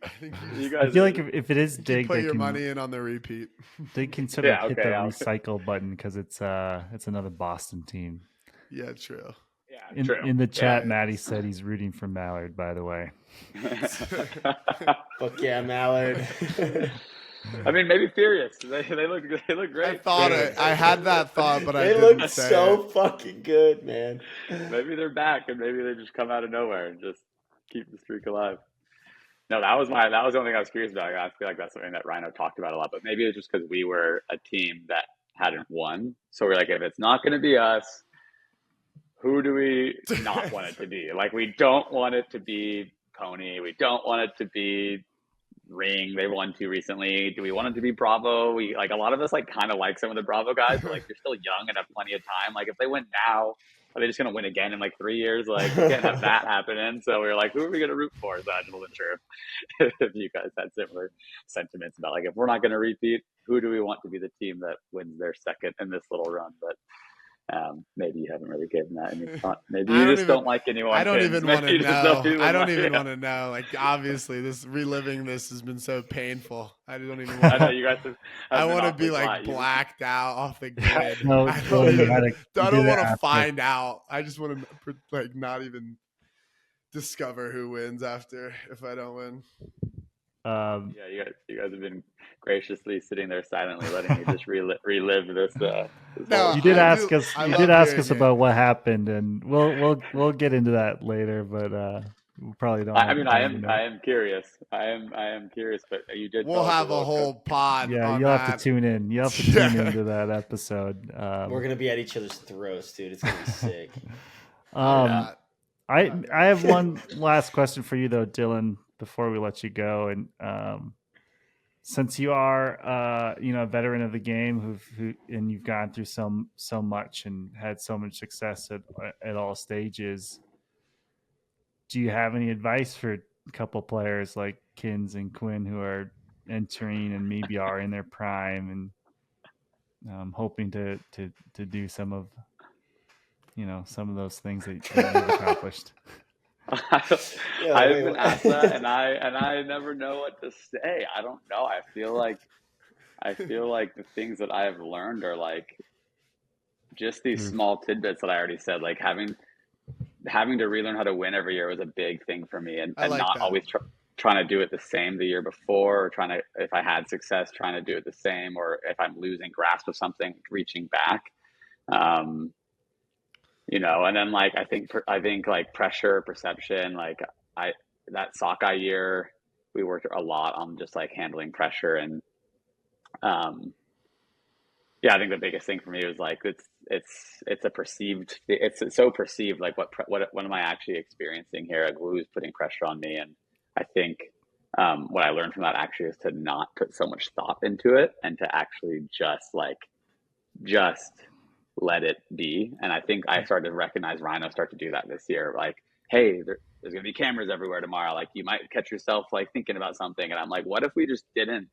I feel like if it is Dig, put your money in on the repeat. They can sort of hit the recycle button because it's another Boston team. Yeah, true. Yeah, true. In the chat, Maddie said he's rooting for Mallard, by the way. Fuck yeah, Mallard. I mean, maybe Furious. They look great. I had that thought, but they look so fucking good, man. Maybe they're back, and maybe they just come out of nowhere and just keep the streak alive. No, that was the only thing I was curious about. I feel like that's something that Rhino talked about a lot, but maybe it's just because we were a team that hadn't won. So we're like, if it's not going to be us, who do we not want it to be? Like, we don't want it to be Pony. We don't want it to be Ring. They won 2 recently. Do we want it to be Bravo? We like a lot of us like kind of like some of the Bravo guys, but like you're still young and have plenty of time. Like if they win now, are they just gonna win again in like 3 years? Like we can't have that happening. So we were like, who are we gonna root for? So I wasn't sure if you guys had similar sentiments about like if we're not gonna repeat, who do we want to be the team that wins their second in this little run? But maybe you haven't really given that any thought. Maybe you just don't like anyone. I don't even want to know. I don't even want to know. Like, obviously, reliving this has been so painful. I don't even want to. I know you guys I want to be like blacked out off the grid. No, I don't want to find out. I just want to like not even discover who wins after if I don't win. Yeah, you guys have been graciously sitting there silently, letting me just relive this. No, you did ask us about what happened, and we'll get into that later. But we probably don't. I mean, I am curious. I am curious, but you did. We'll have a whole pod. Yeah, you'll have to tune in. You have to tune into that episode. We're gonna be at each other's throats, dude. It's gonna be sick. I have one last question for you though, Dylan, before we let you go, and since you are a veteran of the game and you've gone through so much and had so much success at all stages, do you have any advice for a couple players like Kins and Quinn who are entering and maybe are in their prime and hoping to do some of those things that you've accomplished? I've been asked that, and I never know what to say. I don't know. I feel like the things that I have learned are like just these small tidbits that I already said. Like having to relearn how to win every year was a big thing for me, and not always trying to do it the same the year before, or if I had success, trying to do it the same, or if I'm losing grasp of something, reaching back. And then like I think like pressure, perception, like that sockeye year, we worked a lot on just like handling pressure, and I think the biggest thing for me was like it's so perceived, like what am I actually experiencing here? Like who's putting pressure on me? And I think what I learned from that actually is to not put so much thought into it and to actually just let it be. And I think I started to recognize Rhino start to do that this year. Like, hey, there's going to be cameras everywhere tomorrow. Like you might catch yourself like thinking about something. And I'm like, what if we just didn't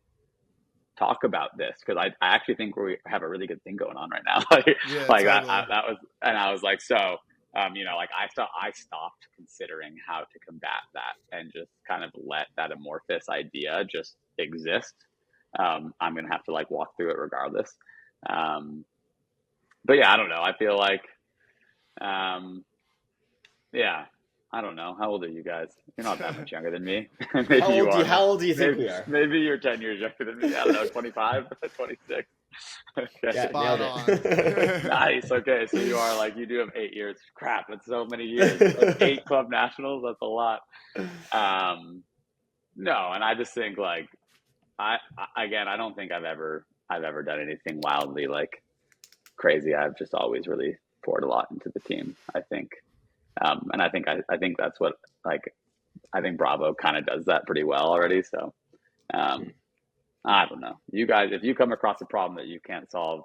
talk about this, because I actually think we have a really good thing going on right now. like Yeah, like totally. that was, and I was like, so like I stopped considering how to combat that and just kind of let that amorphous idea just exist. I'm gonna have to like walk through it regardless. But yeah, I don't know. I feel like yeah, I don't know. How old are you guys? You're not that much younger than me. Maybe you are. How old do you think we are? Maybe you're 10 years younger than me. I don't know, 25, 26. Okay. Yeah, Spot nailed it. Nice. Okay. So you are like, you do have 8 years. Crap. That's so many years. That's 8 club nationals. That's a lot. No. And I just think like, again, I don't think I've ever done anything wildly like crazy. I've just always really poured a lot into the team, I think. And I think that's what, like, I think Bravo kind of does that pretty well already. So, I don't know. You guys, if you come across a problem that you can't solve,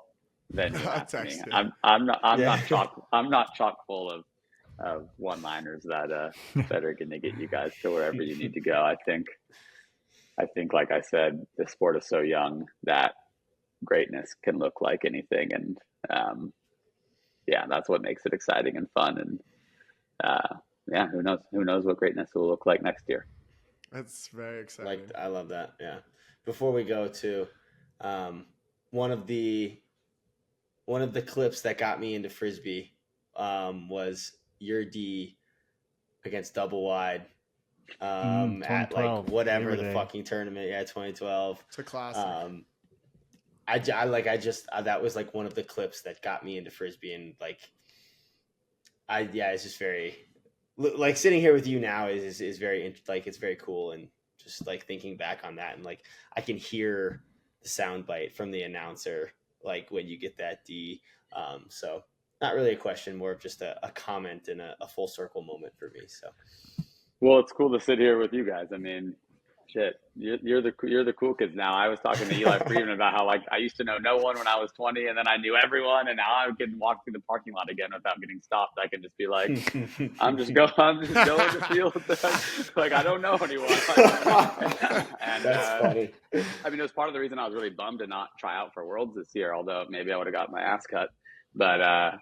then you ask me. I'm not chock full of one-liners that are going to get you guys to wherever you need to go. I think, like I said, the sport is so young that greatness can look like anything, and that's what makes it exciting and fun. And who knows what greatness will look like next year. That's very exciting. I love that. Yeah. Before we go to one of the clips that got me into frisbee was your D against double wide at like whatever the fucking tournament. Yeah, 2012. It's a classic. That was like one of the clips that got me into frisbee, and like it's just very, like, sitting here with you now is very like, it's very cool, and just like thinking back on that, and like I can hear the soundbite from the announcer like when you get that D. So not really a question, more of just a comment and a full circle moment for me. So well, it's cool to sit here with you guys. I mean, shit, you're the cool kids now. I was talking to Eli Freeman about how like I used to know no one when I was 20, and then I knew everyone, and now I can walk through the parking lot again without getting stopped. I can just be like, I'm just going to the field. Like, I don't know anyone. And that's funny. I mean, it was part of the reason I was really bummed to not try out for Worlds this year, although maybe I would have got my ass cut. But I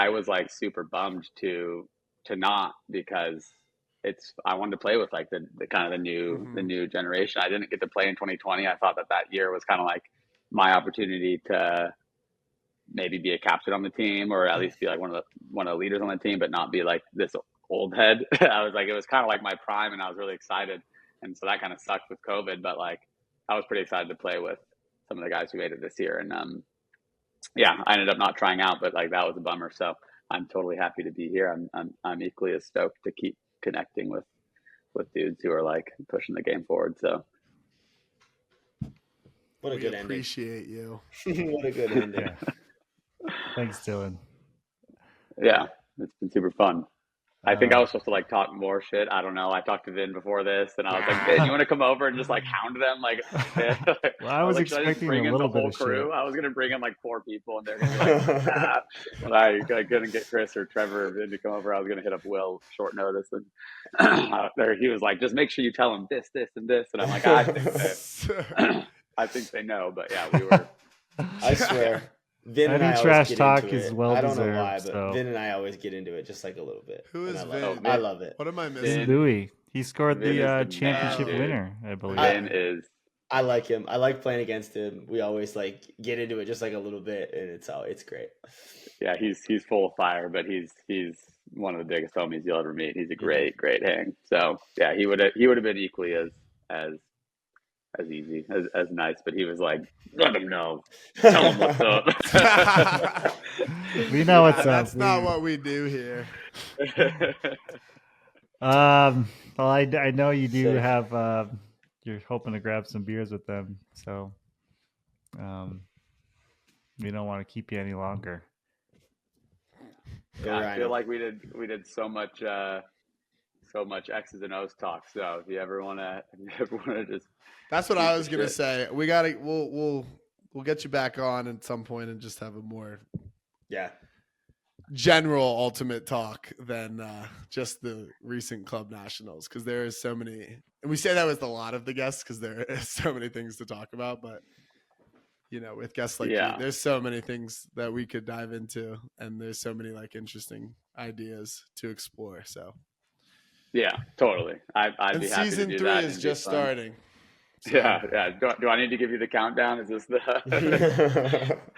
was like super bummed to not, because I wanted to play with like the kind of the new generation. I didn't get to play in 2020. I thought that year was kind of like my opportunity to maybe be a captain on the team, or at least be like one of the leaders on the team, but not be like this old head. I was like, it was kind of like my prime, and I was really excited. And so that kind of sucked with COVID, but like I was pretty excited to play with some of the guys who made it this year. And I ended up not trying out, but like that was a bummer. So I'm totally happy to be here. I'm equally as stoked to keep connecting with dudes who are like pushing the game forward. So what a good ending. Appreciate you. What a good ending. Yeah. Thanks, Dylan. Yeah, it's been super fun. I think I was supposed to like talk more shit. I don't know. I talked to Vin before this, and I was like, Vin, you want to come over and just like hound them? Like, well, I was expecting a little bit of crew. Shit. I was gonna bring in like 4 people, and they're gonna be like, But I couldn't get Chris or Trevor or Vin to come over. I was gonna hit up Will short notice, and he was like, just make sure you tell him this, this, and this. And I'm like, I think they know, but yeah, we were. I swear. Vin and I trash talk is well deserved. I don't know why, but Vin and I always get into it just like a little bit. Who is Vin? I love it. What am I missing? Louis. He scored the championship winner, I believe. Vin is. I like him. I like playing against him. We always like get into it just like a little bit, and it's great. Yeah, he's full of fire, but he's one of the biggest homies you'll ever meet. He's a great hang. So yeah, he would have been equally as easy, as nice, but he was like, let him know, tell him what's up. We know what's up. That's not what we do here. Well, I know you do have you're hoping to grab some beers with them, so we don't want to keep you any longer. Yeah, I feel like we did so much X's and O's talk. So if you ever want to just. That's what I was gonna say. We'll get you back on at some point and just have a more. Yeah. general ultimate talk than just the recent club nationals, because there is so many, and we say that with a lot of the guests because there is so many things to talk about, but with guests like you, there's so many things that we could dive into, and there's so many like interesting ideas to explore. So yeah, totally. I'd be happy to season do 3 that. is just starting. So. Yeah. Do I need to give you the countdown? Is this the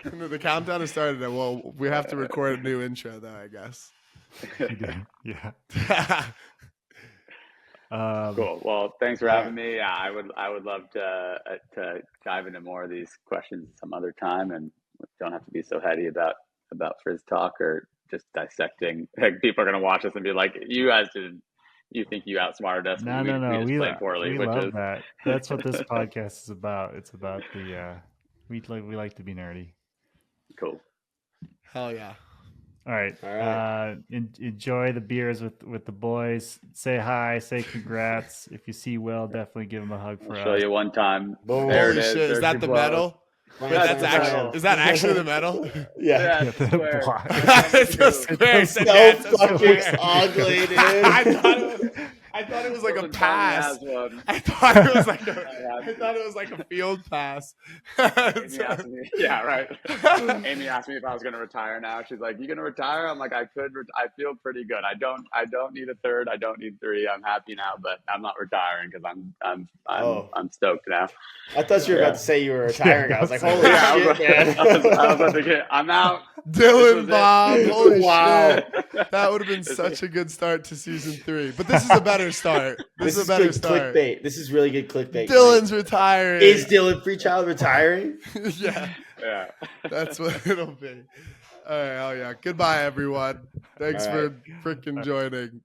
the countdown has started? Well, we have to record a new intro though, I guess. Yeah. Cool. Well, thanks for having me. Yeah, I would love to dive into more of these questions some other time, and don't have to be so heady about frizz talk or just dissecting. Like, people are gonna watch us and be like, "You guys didn't. You think you outsmarted us? No. We just played poorly." We love that. That's what this podcast is about. It's about the we like to be nerdy. Cool. Hell yeah. All right. Enjoy the beers with the boys. Say hi. Say congrats. If you see Will, definitely give him a hug for I'll us. show you one time. Boom. There Holy it is. shit! Is that the medal? Wait, that's actually, is that actually the medal? Yeah. It's a square. It's a square. It's so It's a fucking square. ugly, dude. I thought it was like a Wilson pass. Tommy has one. I thought it was like a field pass. Amy asked me, yeah, right. Amy asked me if I was going to retire now. She's like, "You going to retire?" I'm like, "I could. I feel pretty good. I don't need a third. I don't need 3. I'm happy now, but I'm not retiring because I'm stoked now." I thought you were about to say you were retiring. I was like, holy Yeah, shit, man. I was about to get. I'm out. Dylan Bob, holy Wow. shit. That would have been such a good start to season 3. But this is a better start. This is a better good start. clickbait. This is really good clickbait. Dylan's retiring. Is Dylan Freechild retiring? Yeah. Yeah. That's what it'll be. All right. Oh, yeah. Goodbye, everyone. Thanks All for freaking joining.